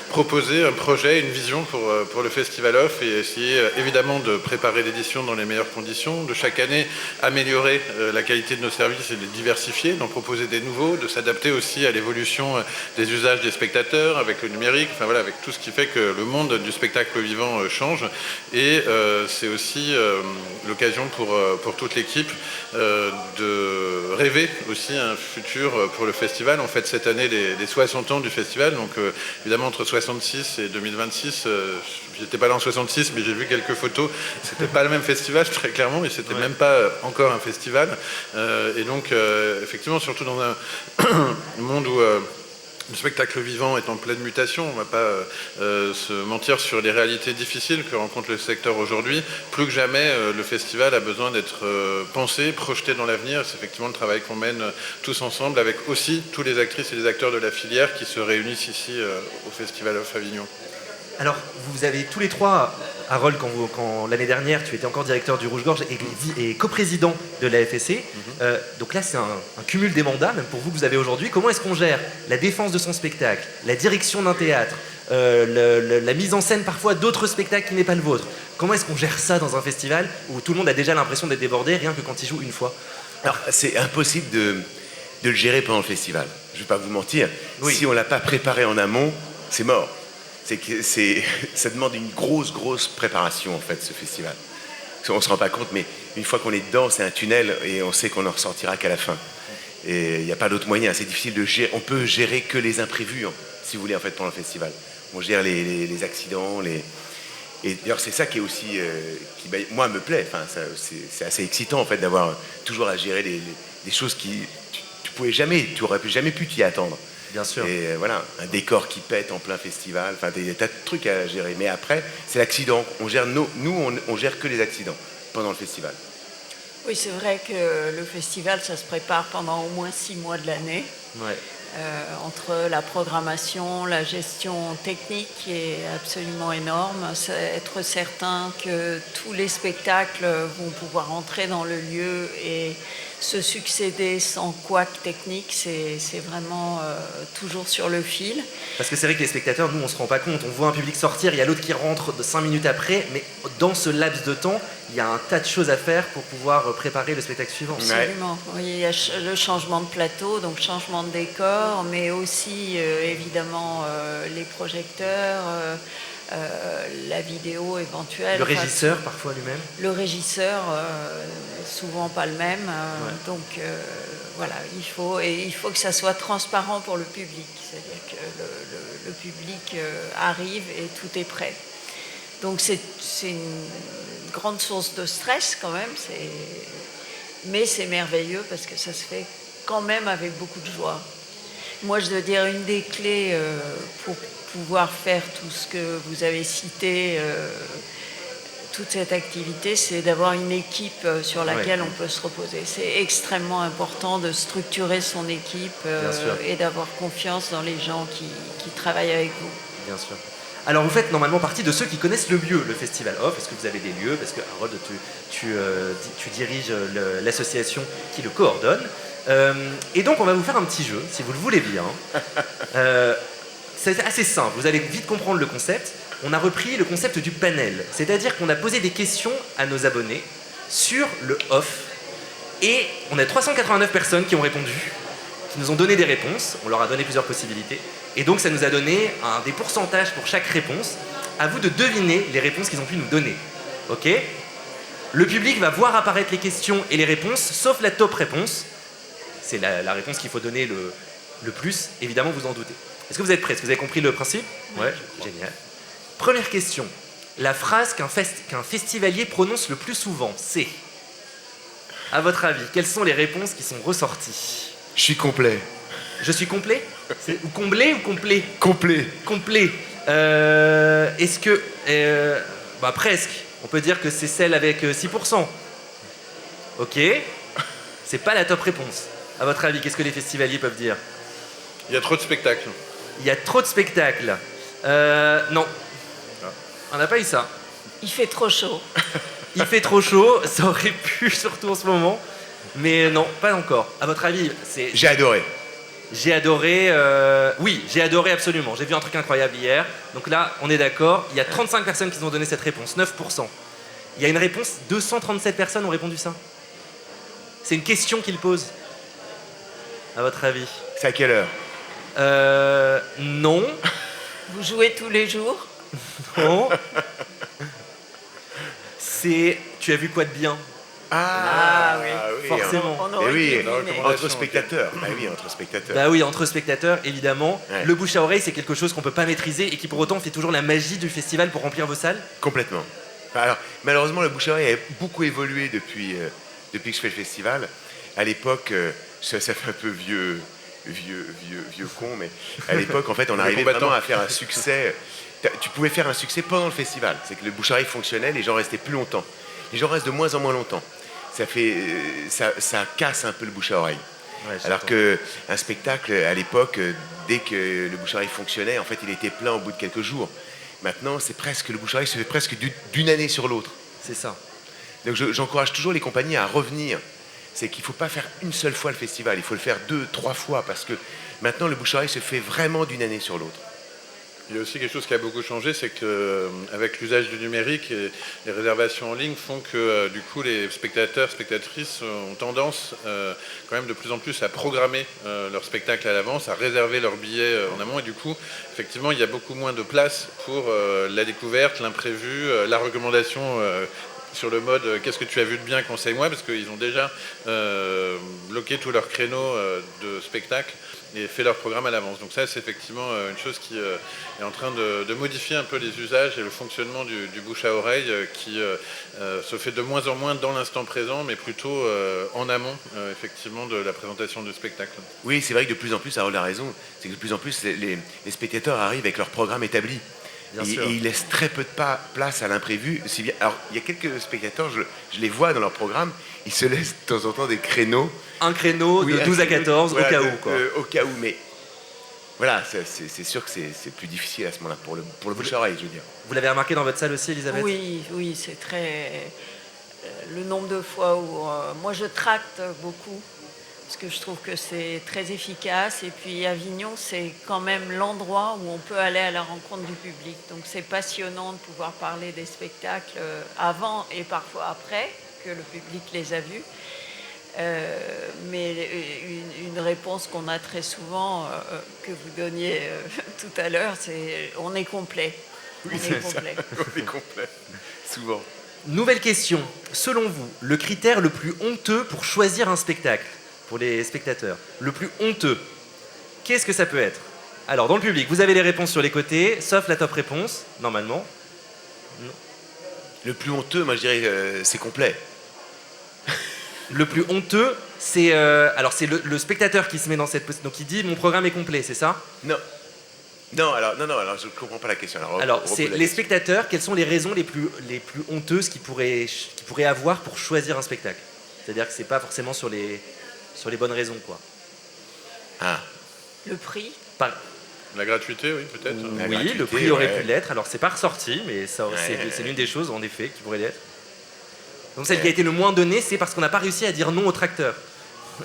Speaker 11: proposer un projet, une vision pour le Festival Off, et essayer évidemment de préparer l'édition dans les meilleures conditions, de chaque année améliorer la qualité de nos services et de les diversifier, d'en proposer des nouveaux, de s'adapter aussi à l'évolution des usages des spectateurs avec le numérique, enfin voilà, avec tout ce qui fait que le monde du spectacle vivant change. Et c'est aussi l'occasion pour toute l'équipe de rêver aussi un futur pour le festival. On fête cette année les 60 ans du festival, donc évidemment entre 66 et 2026, j'étais pas là en 66, mais j'ai vu quelques photos, c'était pas le même festival très clairement, mais c'était même pas encore un festival. Et donc effectivement, surtout dans un monde où le spectacle vivant est en pleine mutation, on ne va pas se mentir sur les réalités difficiles que rencontre le secteur aujourd'hui. Plus que jamais, le festival a besoin d'être pensé, projeté dans l'avenir. C'est effectivement le travail qu'on mène tous ensemble, avec aussi tous les actrices et les acteurs de la filière qui se réunissent ici au Festival of Avignon.
Speaker 2: Alors, vous avez tous les trois, Harold, quand l'année dernière, tu étais encore directeur du Rouge-Gorge et coprésident de la FSC. Donc là, c'est un cumul des mandats, même pour vous avez aujourd'hui. Comment est-ce qu'on gère la défense de son spectacle, la direction d'un théâtre, la mise en scène parfois d'autres spectacles qui n'est pas le vôtre? Comment est-ce qu'on gère ça dans un festival où tout le monde a déjà l'impression d'être débordé, rien que quand il joue une fois?
Speaker 13: Alors, c'est impossible de le gérer pendant le festival. Je ne vais pas vous mentir. Oui. Si on ne l'a pas préparé en amont, c'est mort. Ça demande une grosse préparation, en fait, ce festival. On ne se rend pas compte, mais une fois qu'on est dedans, c'est un tunnel et on sait qu'on n'en ressortira qu'à la fin. Et il n'y a pas d'autre moyen. C'est difficile de gérer. On peut gérer que les imprévus, si vous voulez, en fait, pendant le festival. On gère les accidents, Et d'ailleurs, c'est ça qui est aussi, qui moi, me plaît. Enfin, c'est assez excitant, en fait, d'avoir toujours à gérer des choses qui tu aurais jamais pu t'y attendre.
Speaker 2: Bien sûr.
Speaker 13: Et voilà, un décor qui pète en plein festival, enfin des tas de trucs à gérer. Mais après, c'est l'accident. On gère que les accidents pendant le festival.
Speaker 12: Oui, c'est vrai que le festival, ça se prépare pendant au moins 6 mois de l'année.
Speaker 2: Ouais.
Speaker 12: Entre la programmation, la gestion technique qui est absolument énorme, être certain que tous les spectacles vont pouvoir entrer dans le lieu et se succéder sans couac technique, c'est vraiment toujours sur le fil.
Speaker 2: Parce que c'est vrai que les spectateurs, nous, on se rend pas compte. On voit un public sortir, il y a l'autre qui rentre 5 minutes après, mais dans ce laps de temps, il y a un tas de choses à faire pour pouvoir préparer le spectacle suivant.
Speaker 12: Absolument. Oui, il y a le changement de plateau, donc changement de décor, mais aussi évidemment les projecteurs, la vidéo éventuelle.
Speaker 2: Le régisseur parfois lui-même.
Speaker 12: Le régisseur, souvent pas le même. Donc voilà, il faut que ça soit transparent pour le public. C'est-à-dire que le public arrive et tout est prêt. Donc c'est une grande source de stress quand même, mais c'est merveilleux parce que ça se fait quand même avec beaucoup de joie. Moi, je dois dire, une des clés pour pouvoir faire tout ce que vous avez cité, toute cette activité, c'est d'avoir une équipe sur laquelle on peut se reposer. C'est extrêmement important de structurer son équipe et d'avoir confiance dans les gens qui travaillent avec vous.
Speaker 2: Bien sûr. Alors vous faites normalement partie de ceux qui connaissent le mieux le Festival Off. Est-ce que vous avez des lieux? Parce que Harold, tu diriges l'association qui le coordonne. Et donc on va vous faire un petit jeu, si vous le voulez bien. C'est assez simple, vous allez vite comprendre le concept. On a repris le concept du panel, c'est-à-dire qu'on a posé des questions à nos abonnés sur le off. Et on a 389 personnes qui ont répondu, qui nous ont donné des réponses. On leur a donné plusieurs possibilités. Et donc ça nous a donné des pourcentages pour chaque réponse. À vous de deviner les réponses qu'ils ont pu nous donner. Ok ? Le public va voir apparaître les questions et les réponses, sauf la top réponse. C'est la réponse qu'il faut donner le plus. Évidemment, vous en doutez. Est-ce que vous êtes prêts? Est-ce que vous avez compris le principe? Ouais, génial. Première question. La phrase qu'un festivalier prononce le plus souvent, c'est... À votre avis, quelles sont les réponses qui sont ressorties?
Speaker 9: Je suis complet.
Speaker 2: Je suis complet? Ou comblé ou complet?
Speaker 9: Complet.
Speaker 2: Complet. Est-ce que... presque. On peut dire que c'est celle avec 6%. Ok. C'est pas la top réponse. À votre avis, qu'est-ce que les festivaliers peuvent dire?
Speaker 11: Il y a trop de spectacles.
Speaker 2: Il y a trop de spectacles. Non. On n'a pas eu ça.
Speaker 12: Il fait trop chaud.
Speaker 2: Il fait trop chaud, ça aurait pu, surtout en ce moment. Mais non, pas encore. À votre avis, c'est...
Speaker 13: J'ai adoré.
Speaker 2: J'ai adoré, oui, j'ai adoré absolument. J'ai vu un truc incroyable hier. Donc là, on est d'accord, il y a 35 personnes qui ont donné cette réponse, 9%. Il y a une réponse, 237 personnes ont répondu ça. C'est une question qu'il pose. À votre avis?
Speaker 13: C'est à quelle heure?
Speaker 2: Non.
Speaker 12: Vous jouez tous les jours?
Speaker 2: Non. C'est... Tu as vu quoi de bien?
Speaker 12: Ah oui.
Speaker 2: Forcément.
Speaker 13: Et oui, entre spectateurs. Bah oui, entre spectateurs.
Speaker 2: Bah oui, entre spectateurs, évidemment.
Speaker 13: Ouais.
Speaker 2: Le bouche à oreille, c'est quelque chose qu'on peut pas maîtriser et qui pour autant fait toujours la magie du festival pour remplir vos salles.
Speaker 13: Complètement. Alors, malheureusement, le bouche à oreille a beaucoup évolué depuis que je fais le festival. À l'époque, ça fait un peu vieux con, mais à l'époque, en fait, on arrivait vraiment à faire un succès. Tu pouvais faire un succès pendant le festival. C'est que le bouche à oreille fonctionnait, les gens restaient plus longtemps. Les gens restent de moins en moins longtemps. Ça casse un peu le bouche à oreille.
Speaker 2: Ouais,
Speaker 13: alors qu'un spectacle, à l'époque, dès que le bouche à oreille fonctionnait, en fait, il était plein au bout de quelques jours. Maintenant, le bouche à oreille se fait presque d'une année sur l'autre.
Speaker 2: C'est ça.
Speaker 13: Donc j'encourage toujours les compagnies à revenir. C'est qu'il ne faut pas faire une seule fois le festival, il faut le faire 2, 3 fois, parce que maintenant, le bouche à oreille se fait vraiment d'une année sur l'autre.
Speaker 11: Il y a aussi quelque chose qui a beaucoup changé, c'est qu'avec l'usage du numérique, et les réservations en ligne font que du coup les spectateurs, spectatrices ont tendance quand même de plus en plus à programmer leur spectacle à l'avance, à réserver leurs billets en amont, et du coup effectivement il y a beaucoup moins de place pour la découverte, l'imprévu, la recommandation sur le mode qu'est-ce que tu as vu de bien, conseille-moi, parce qu'ils ont déjà bloqué tous leurs créneaux de spectacle et fait leur programme à l'avance. Donc ça, c'est effectivement une chose qui est en train de modifier un peu les usages et le fonctionnement du bouche à oreille qui se fait de moins en moins dans l'instant présent, mais plutôt en amont, effectivement, de la présentation du spectacle.
Speaker 13: Oui, c'est vrai que de plus en plus, Harold a raison, c'est que de plus en plus, les spectateurs arrivent avec leur programme établi. Et ils laissent très peu de place à l'imprévu. Alors, il y a quelques spectateurs, je les vois dans leur programme, ils se laissent de temps en temps des créneaux.
Speaker 2: Un créneau de 12 à 14,
Speaker 13: voilà,
Speaker 2: au cas où. Quoi.
Speaker 13: Au cas où, mais voilà, c'est sûr que c'est plus difficile à ce moment-là, pour le bouche à oreille, je veux dire.
Speaker 2: Vous l'avez remarqué dans votre salle aussi, Elisabeth?
Speaker 12: Oui, c'est très... le nombre de fois où... moi, je tracte beaucoup, parce que je trouve que c'est très efficace. Et puis Avignon, c'est quand même l'endroit où on peut aller à la rencontre du public. Donc c'est passionnant de pouvoir parler des spectacles avant et parfois après que le public les a vus. Mais une réponse qu'on a très souvent, que vous donniez tout à l'heure, c'est on est complet.
Speaker 13: Oui, c'est complet. On est complet, souvent.
Speaker 2: Nouvelle question. Selon vous, le critère le plus honteux pour choisir un spectacle, pour les spectateurs, le plus honteux, qu'est-ce que ça peut être? Alors, dans le public, vous avez les réponses sur les côtés, sauf la top réponse, normalement. Non.
Speaker 13: Le plus honteux, moi je dirais, c'est complet.
Speaker 2: Le plus honteux, c'est alors c'est le spectateur qui se met dans cette position, donc il dit mon programme est complet, c'est ça?
Speaker 13: Non, alors je ne comprends pas la question.
Speaker 2: Alors c'est les spectateurs, quelles sont les raisons les plus honteuses qu'ils pourraient avoir pour choisir un spectacle? C'est-à-dire que c'est pas forcément sur les bonnes raisons, quoi.
Speaker 13: Ah.
Speaker 12: Le prix?
Speaker 11: La gratuité, oui, peut-être.
Speaker 2: Oui, le prix aurait pu l'être. Alors c'est pas ressorti, mais c'est l'une des choses en effet qui pourrait l'être. Donc celle qui a été le moins donnée, c'est parce qu'on n'a pas réussi à dire non au tracteur,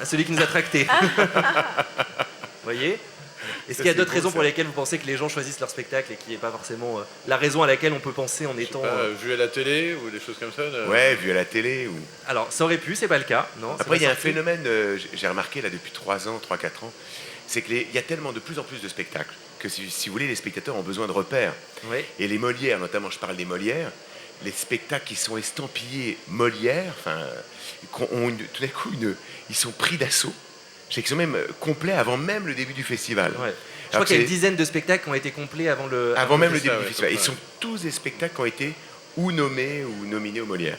Speaker 2: à celui qui nous a tractés. Vous voyez? Est-ce qu'il y a d'autres raisons pour lesquelles vous pensez que les gens choisissent leur spectacle et qui n'est pas forcément la raison à laquelle on peut penser en étant...
Speaker 11: vu à la télé ou des choses comme ça
Speaker 13: Ouais, vu à la télé. Ou...
Speaker 2: Alors ça aurait pu, c'est pas le cas. Non,
Speaker 13: après il y a un phénomène, j'ai remarqué là depuis 3 ans, 3-4 ans, c'est qu'il y a tellement de plus en plus de spectacles que si vous voulez, les spectateurs ont besoin de repères.
Speaker 2: Oui.
Speaker 13: Et les Molières, notamment je parle des Molières, les spectacles qui sont estampillés Molière, tout d'un coup, ils sont pris d'assaut. Je sais qu'ils sont même complets avant même le début du festival.
Speaker 2: Ouais. Je crois qu'il y a une dizaine de spectacles qui ont été complets avant
Speaker 13: même le début du festival. Ils sont tous des spectacles qui ont été ou nommés ou nominés aux Molières.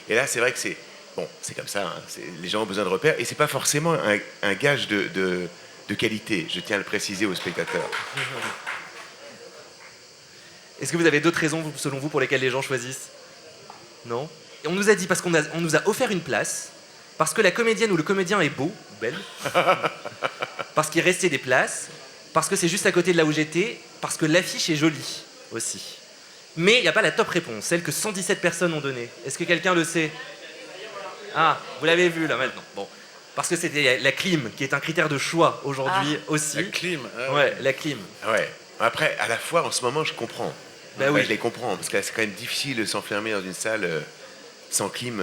Speaker 13: Et là, c'est vrai que c'est comme ça. Hein, les gens ont besoin de repères et c'est pas forcément un gage de qualité. Je tiens à le préciser aux spectateurs.
Speaker 2: Est-ce que vous avez d'autres raisons, selon vous, pour lesquelles les gens choisissent? Non? Et on nous a dit, parce qu'on nous a offert une place, parce que la comédienne ou le comédien est beau, ou belle, parce qu'il restait des places, parce que c'est juste à côté de là où j'étais, parce que l'affiche est jolie aussi. Mais il n'y a pas la top réponse, celle que 117 personnes ont donnée. Est-ce que quelqu'un le sait? Ah, vous l'avez vu là maintenant. Bon. Parce que c'était la clim qui est un critère de choix aujourd'hui aussi.
Speaker 11: La clim.
Speaker 2: Ouais, la clim.
Speaker 13: Ouais. Après, à la fois, en ce moment, je comprends.
Speaker 2: Bah oui.
Speaker 13: Je les comprends, parce que c'est quand même difficile de s'enfermer dans une salle sans clim.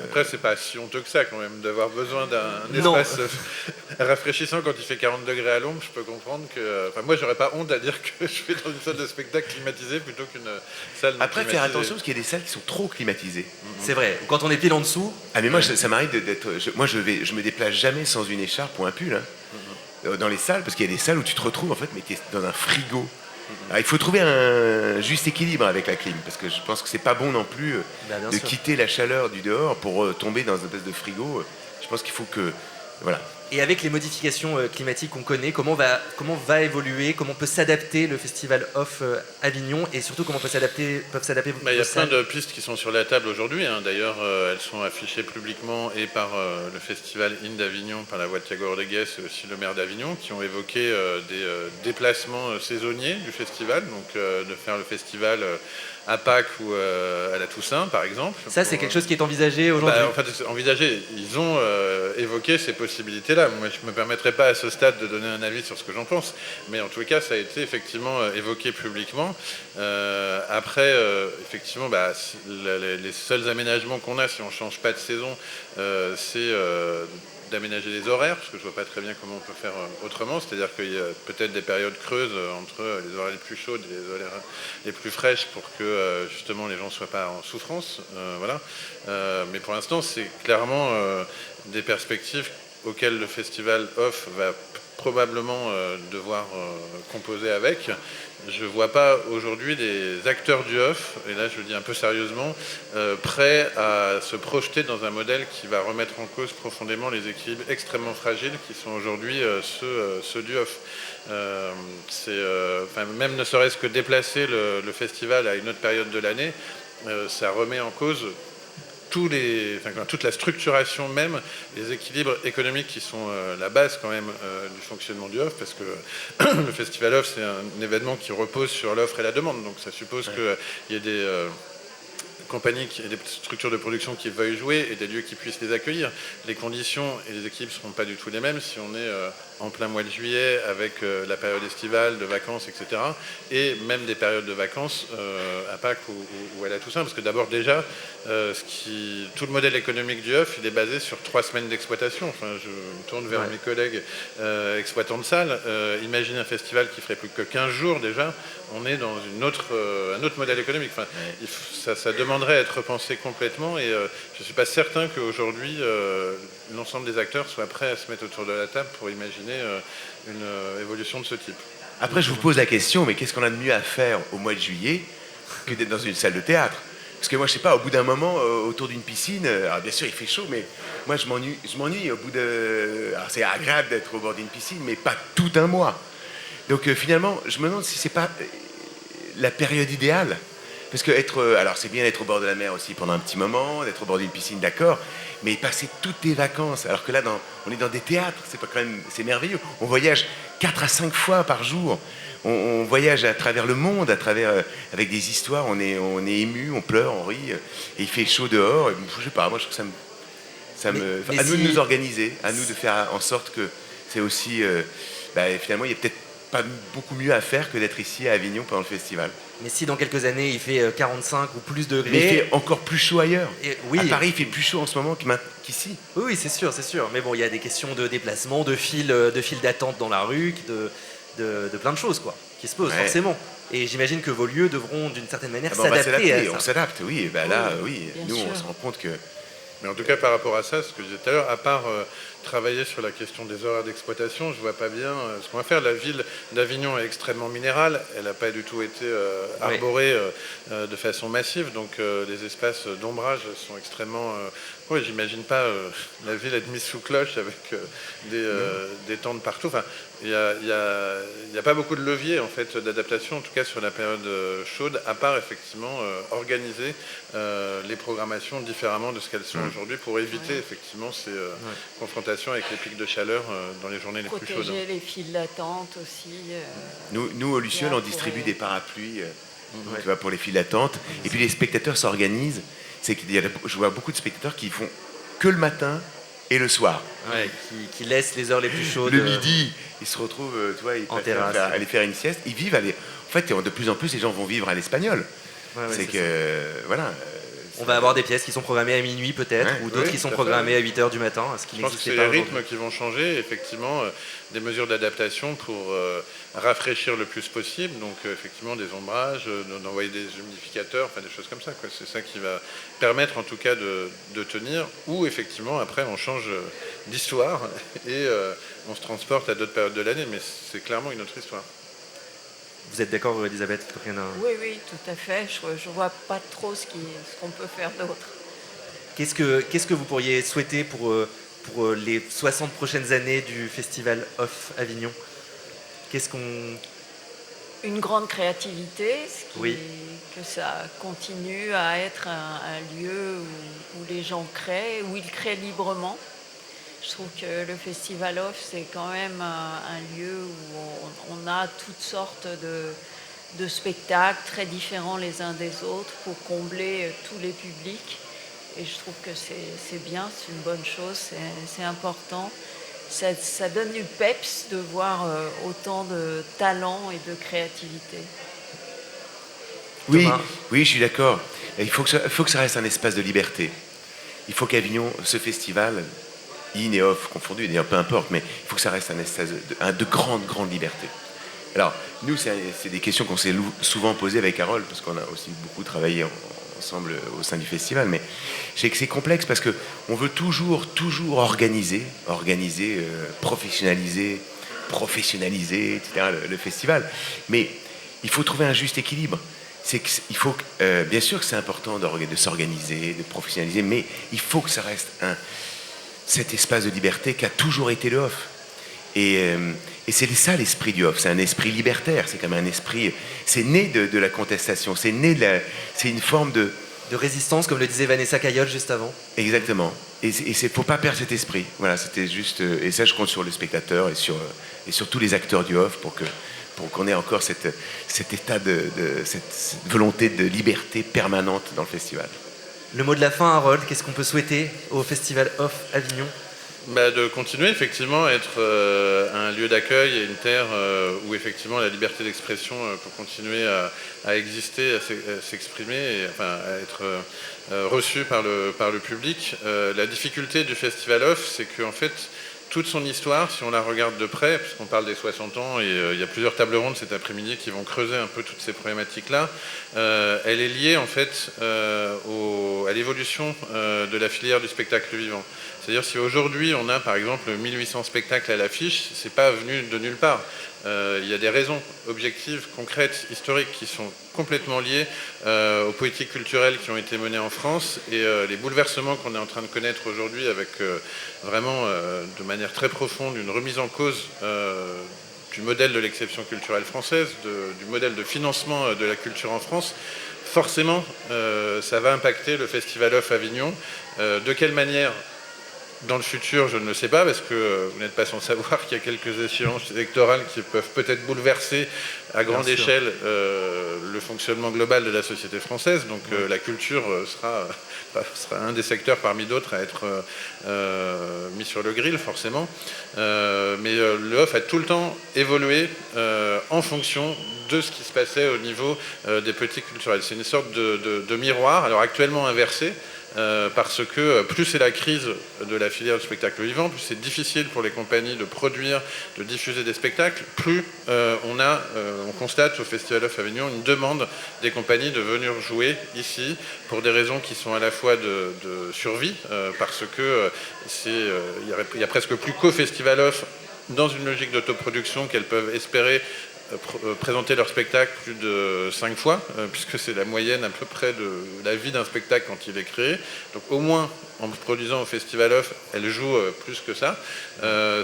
Speaker 11: Après, c'est pas si honteux que ça quand même, d'avoir besoin d'un
Speaker 2: Non.
Speaker 11: espace rafraîchissant quand il fait 40 degrés à l'ombre. Je peux comprendre que. Enfin, moi, j'aurais pas honte à dire que je vais dans une salle de spectacle climatisée plutôt qu'une salle non
Speaker 13: Après,
Speaker 11: climatisée.
Speaker 13: faire attention, parce qu'il y a des salles qui sont trop climatisées.
Speaker 2: C'est vrai, quand on est pile en dessous.
Speaker 13: Ah, mais moi, ça m'arrive d'être. Moi, je me déplace jamais sans une écharpe ou un pull. Dans les salles, parce qu'il y a des salles où tu te retrouves, en fait, mais tu es dans un frigo. Alors, il faut trouver un juste équilibre avec la clim, parce que je pense que c'est pas bon non plus de quitter la chaleur du dehors pour tomber dans une espèce de frigo. Je pense qu'il faut que... Voilà.
Speaker 2: Et avec les modifications climatiques qu'on connaît, comment va évoluer, comment peut s'adapter le festival Off Avignon, et surtout comment peuvent s'adapter
Speaker 11: Il y a plein de pistes qui sont sur la table aujourd'hui. D'ailleurs, elles sont affichées publiquement et par le festival IN d'Avignon, par la voix de Thiago Rodriguez et aussi le maire d'Avignon, qui ont évoqué des déplacements saisonniers du festival, donc de faire le festival à Pâques ou à la Toussaint, par exemple.
Speaker 2: Ça, c'est quelque chose qui est envisagé aujourd'hui.
Speaker 11: En fait, envisagé. Ils ont évoqué ces possibilités-là. Moi, je ne me permettrai pas à ce stade de donner un avis sur ce que j'en pense, mais en tous les cas, ça a été effectivement évoqué publiquement. Après, effectivement, les seuls aménagements qu'on a, si on ne change pas de saison, c'est d'aménager les horaires, parce que je ne vois pas très bien comment on peut faire autrement. C'est-à-dire qu'il y a peut-être des périodes creuses entre les horaires les plus chaudes et les horaires les plus fraîches pour que justement les gens ne soient pas en souffrance. Voilà. Mais pour l'instant, c'est clairement des perspectives auxquelles le festival Off va probablement devoir composer avec. Je ne vois pas aujourd'hui des acteurs du off, et là je le dis un peu sérieusement, prêts à se projeter dans un modèle qui va remettre en cause profondément les équilibres extrêmement fragiles qui sont aujourd'hui ceux du off. Même ne serait-ce que déplacer le festival à une autre période de l'année, ça remet en cause toute la structuration même, les équilibres économiques qui sont la base quand même du fonctionnement du off, parce que le festival off, c'est un événement qui repose sur l'offre et la demande, donc ça suppose qu'il y ait des compagnies et des structures de production qui veuillent jouer et des lieux qui puissent les accueillir. Les conditions et les équipes ne seront pas du tout les mêmes si on est en plein mois de juillet avec la période estivale, de vacances, etc. Et même des périodes de vacances à Pâques ou à la Toussaint, parce que d'abord déjà, tout le modèle économique du off, il est basé sur 3 semaines d'exploitation. Enfin, je me tourne vers mes collègues exploitants de salles. Imaginez un festival qui ferait plus que 15 jours déjà. On est dans un autre modèle économique. Enfin, ça demanderait à être repensé complètement, et je ne suis pas certain qu'aujourd'hui l'ensemble des acteurs soient prêts à se mettre autour de la table pour imaginer une évolution de ce type.
Speaker 13: Après, je vous pose la question, mais qu'est-ce qu'on a de mieux à faire au mois de juillet que d'être dans une salle de théâtre? Parce que moi, je sais pas, au bout d'un moment, autour d'une piscine, alors bien sûr, il fait chaud, mais moi, je m'ennuie au bout de... Alors, c'est agréable d'être au bord d'une piscine, mais pas tout un mois. Donc, finalement, je me demande si c'est pas la période idéale. Parce que alors c'est bien d'être au bord de la mer aussi pendant un petit moment, d'être au bord d'une piscine, d'accord, mais passer toutes tes vacances, alors que là, on est dans des théâtres, c'est merveilleux. On voyage 4 à 5 fois par jour. On voyage à travers le monde, avec des histoires, on est ému, on pleure, on rit, et il fait chaud dehors. Et, je sais pas, moi je trouve que à nous de nous organiser, à nous de faire en sorte que c'est aussi, finalement, il y a peut-être pas beaucoup mieux à faire que d'être ici à Avignon pendant le festival.
Speaker 2: Mais si dans quelques années il fait 45 ou plus degrés...
Speaker 13: Mais il fait encore plus chaud ailleurs.
Speaker 2: Oui.
Speaker 13: À Paris, il fait plus chaud en ce moment qu'ici.
Speaker 2: Oui, c'est sûr. Mais bon, il y a des questions de déplacement, de files d'attente dans la rue, de plein de choses quoi, qui se posent forcément. Et j'imagine que vos lieux devront d'une certaine manière s'adapter à ça.
Speaker 13: On s'adapte, oui. Nous on se rend compte que...
Speaker 11: Mais en tout cas, par rapport à ça, ce que je disais tout à l'heure, à part travailler sur la question des horaires d'exploitation, je ne vois pas bien ce qu'on va faire. La ville d'Avignon est extrêmement minérale, elle n'a pas du tout été arborée de façon massive, donc les espaces d'ombrage sont extrêmement... j'imagine pas la ville être mise sous cloche avec des tentes partout. Enfin, il n'y a pas beaucoup de leviers en fait, d'adaptation, en tout cas sur la période chaude, à part effectivement organiser les programmations différemment de ce qu'elles sont aujourd'hui pour éviter effectivement ces confrontations avec les pics de chaleur dans les journées les plus chaudes.
Speaker 12: Protéger les files d'attente aussi.
Speaker 13: Nous au Luciole, on distribue des parapluies tu vois, pour les files d'attente. Et puis les spectateurs s'organisent. Je vois beaucoup de spectateurs qui font que le matin et le soir.
Speaker 2: Ouais, qui laissent les heures les plus chaudes.
Speaker 13: Le midi, ils se retrouvent, tu vois, ils préfèrent aller faire une sieste. Ils vivent en fait, de plus en plus, les gens vont vivre à l'espagnol. C'est que, voilà.
Speaker 2: On va avoir des pièces qui sont programmées à minuit peut-être, ou d'autres qui sont programmées à 8h du matin, ce qui
Speaker 11: Je pense que
Speaker 2: n'existait
Speaker 11: c'est
Speaker 2: pas
Speaker 11: les
Speaker 2: aujourd'hui.
Speaker 11: rythmes qui vont changer, effectivement, des mesures d'adaptation pour rafraîchir le plus possible, donc effectivement des ombrages, d'envoyer des humidificateurs, enfin des choses comme ça, quoi. C'est ça qui va permettre en tout cas de tenir, ou effectivement après on change d'histoire et on se transporte à d'autres périodes de l'année, mais c'est clairement une autre histoire.
Speaker 2: Vous êtes d'accord, Elisabeth?
Speaker 12: Oui, oui, tout à fait. Je vois pas trop ce qu'on peut faire d'autre.
Speaker 2: Qu'est-ce que vous pourriez souhaiter pour les 60 prochaines années du Festival Off Avignon?
Speaker 12: Une grande créativité,
Speaker 2: Oui.
Speaker 12: que ça continue à être un lieu où les gens créent, où ils créent librement. Je trouve que le Festival Off, c'est quand même un lieu où on a toutes sortes de spectacles très différents les uns des autres pour combler tous les publics. Et je trouve que c'est bien, c'est une bonne chose, c'est important. Ça donne du peps de voir autant de talent et de créativité.
Speaker 13: Oui, je suis d'accord. Il faut que ça reste un espace de liberté. Il faut qu'Avignon, ce festival, in et off confondus, d'ailleurs peu importe, mais il faut que ça reste un espace de grande liberté. Alors, nous, c'est des questions qu'on s'est souvent posées avec Harold, parce qu'on a aussi beaucoup travaillé ensemble au sein du festival, mais je sais que c'est complexe parce qu'on veut toujours organiser, professionnaliser, etc., le festival. Mais il faut trouver un juste équilibre. Bien sûr que c'est important de s'organiser, de professionnaliser, mais il faut que ça reste cet espace de liberté qui a toujours été le off. Et c'est ça l'esprit du off, c'est un esprit libertaire, c'est quand même un esprit, c'est né de la contestation, c'est une forme de
Speaker 2: résistance, comme le disait Vanessa Cayotte juste avant.
Speaker 13: Exactement. Et faut pas perdre cet esprit. Voilà, c'était juste, et ça je compte sur le spectateur et sur tous les acteurs du off pour qu'on ait encore cet état cette volonté de liberté permanente dans le festival.
Speaker 2: Le mot de la fin, Harold, qu'est-ce qu'on peut souhaiter au Festival Off Avignon?
Speaker 11: De continuer effectivement à être un lieu d'accueil et une terre où effectivement la liberté d'expression peut continuer à exister, à s'exprimer, et, enfin, à être reçue par le public. La difficulté du Festival Off, c'est qu'en fait, toute son histoire, si on la regarde de près, puisqu'on parle des 60 ans, et il y a plusieurs tables rondes cet après-midi qui vont creuser un peu toutes ces problématiques-là, elle est liée en fait à l'évolution de la filière du spectacle vivant. C'est-à-dire si aujourd'hui on a par exemple 1800 spectacles à l'affiche, c'est pas venu de nulle part. Il y a des raisons objectives, concrètes, historiques qui sont complètement liées aux politiques culturelles qui ont été menées en France et les bouleversements qu'on est en train de connaître aujourd'hui avec vraiment de manière très profonde une remise en cause du modèle de l'exception culturelle française, du modèle de financement de la culture en France. Forcément, ça va impacter le Festival Off Avignon. De quelle manière ? Dans le futur, je ne le sais pas, parce que vous n'êtes pas sans savoir qu'il y a quelques échéances électorales qui peuvent peut-être bouleverser à grande échelle le fonctionnement global de la société française. Donc la culture sera un des secteurs parmi d'autres à être mis sur le grill, forcément. Mais le off a tout le temps évolué en fonction de ce qui se passait au niveau des politiques culturelles. C'est une sorte de miroir, alors actuellement inversé, parce que plus c'est la crise de la filière du spectacle vivant, plus c'est difficile pour les compagnies de produire, de diffuser des spectacles, plus on constate au Festival Off Avignon une demande des compagnies de venir jouer ici pour des raisons qui sont à la fois de survie, parce que il y a presque plus qu'au Festival Off, dans une logique d'autoproduction, qu'elles peuvent espérer présenter leur spectacle plus de 5 fois, puisque c'est la moyenne à peu près de la vie d'un spectacle quand il est créé. Donc au moins, en produisant au Festival Off, elles jouent plus que ça.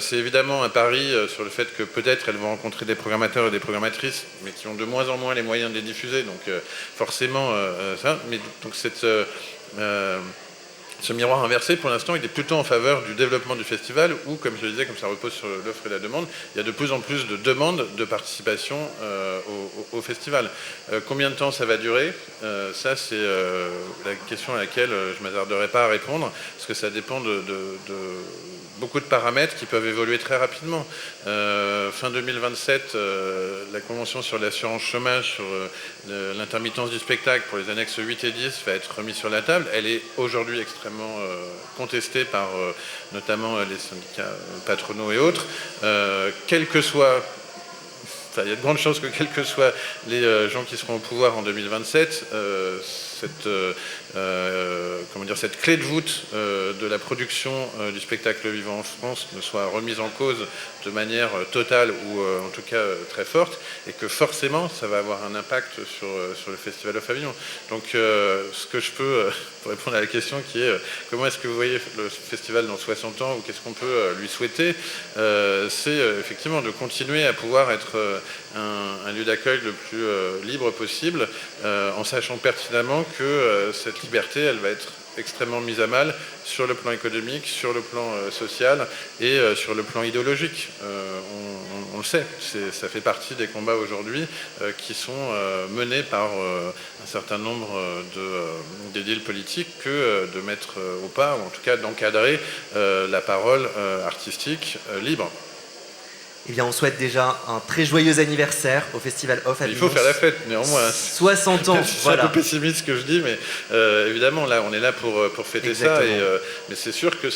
Speaker 11: C'est évidemment un pari sur le fait que peut-être elles vont rencontrer des programmateurs et des programmatrices, mais qui ont de moins en moins les moyens de les diffuser. Donc forcément, ça. Mais donc Ce miroir inversé, pour l'instant, il est plutôt en faveur du développement du festival où, comme je le disais, comme ça repose sur l'offre et la demande, il y a de plus en plus de demandes de participation au festival. Combien de temps ça va durer ? Ça, c'est la question à laquelle je ne m'attarderai pas à répondre, parce que ça dépend de beaucoup de paramètres qui peuvent évoluer très rapidement. Fin 2027, la Convention sur l'assurance chômage, sur l'intermittence du spectacle pour les annexes 8 et 10 va être remise sur la table. Elle est aujourd'hui extrêmement contestée par notamment les syndicats patronaux et autres. Quel que soit... il y a de grandes chances que, quels que soient les gens qui seront au pouvoir en 2027, cette clé de voûte de la production du spectacle vivant en France ne soit remise en cause de manière totale ou en tout cas très forte, et que forcément ça va avoir un impact sur le Festival of Avignon. Donc ce que je peux, pour répondre à la question qui est comment est-ce que vous voyez le festival dans 60 ans, ou qu'est-ce qu'on peut lui souhaiter, c'est effectivement de continuer à pouvoir être un lieu d'accueil le plus libre possible, en sachant pertinemment que cette liberté, elle va être extrêmement mise à mal sur le plan économique, sur le plan social et sur le plan idéologique. On le sait, ça fait partie des combats aujourd'hui qui sont menés par un certain nombre d'édiles politiques que de mettre au pas, ou en tout cas d'encadrer la parole artistique libre.
Speaker 2: Eh bien, on souhaite déjà un très joyeux anniversaire au Festival of Avignon.
Speaker 11: Il faut faire la fête, néanmoins.
Speaker 2: 60 ans,
Speaker 11: c'est
Speaker 2: voilà.
Speaker 11: un peu pessimiste ce que je dis, mais évidemment, là, on est là pour fêter
Speaker 2: Exactement.
Speaker 11: ça. Mais c'est sûr que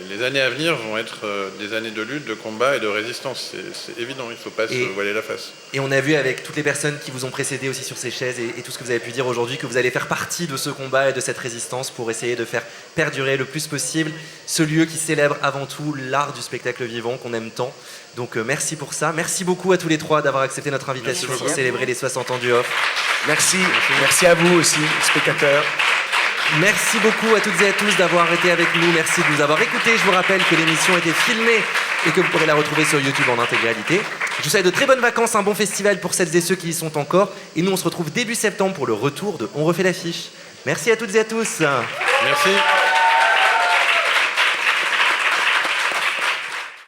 Speaker 11: les années à venir vont être des années de lutte, de combat et de résistance. C'est évident, il ne faut pas se voiler la face.
Speaker 2: Et on a vu avec toutes les personnes qui vous ont précédé aussi sur ces chaises et tout ce que vous avez pu dire aujourd'hui que vous allez faire partie de ce combat et de cette résistance pour essayer de faire perdurer le plus possible ce lieu qui célèbre avant tout l'art du spectacle vivant qu'on aime tant. Donc merci pour ça. Merci beaucoup à tous les trois d'avoir accepté notre invitation pour célébrer les 60 ans du Off.
Speaker 9: Merci. Merci à vous aussi, spectateurs.
Speaker 2: Merci beaucoup à toutes et à tous d'avoir été avec nous. Merci de nous avoir écoutés. Je vous rappelle que l'émission a été filmée et que vous pourrez la retrouver sur YouTube en intégralité. Je vous souhaite de très bonnes vacances, un bon festival pour celles et ceux qui y sont encore. Et nous, on se retrouve début septembre pour le retour de On refait l'affiche. Merci à toutes et à tous.
Speaker 11: Merci.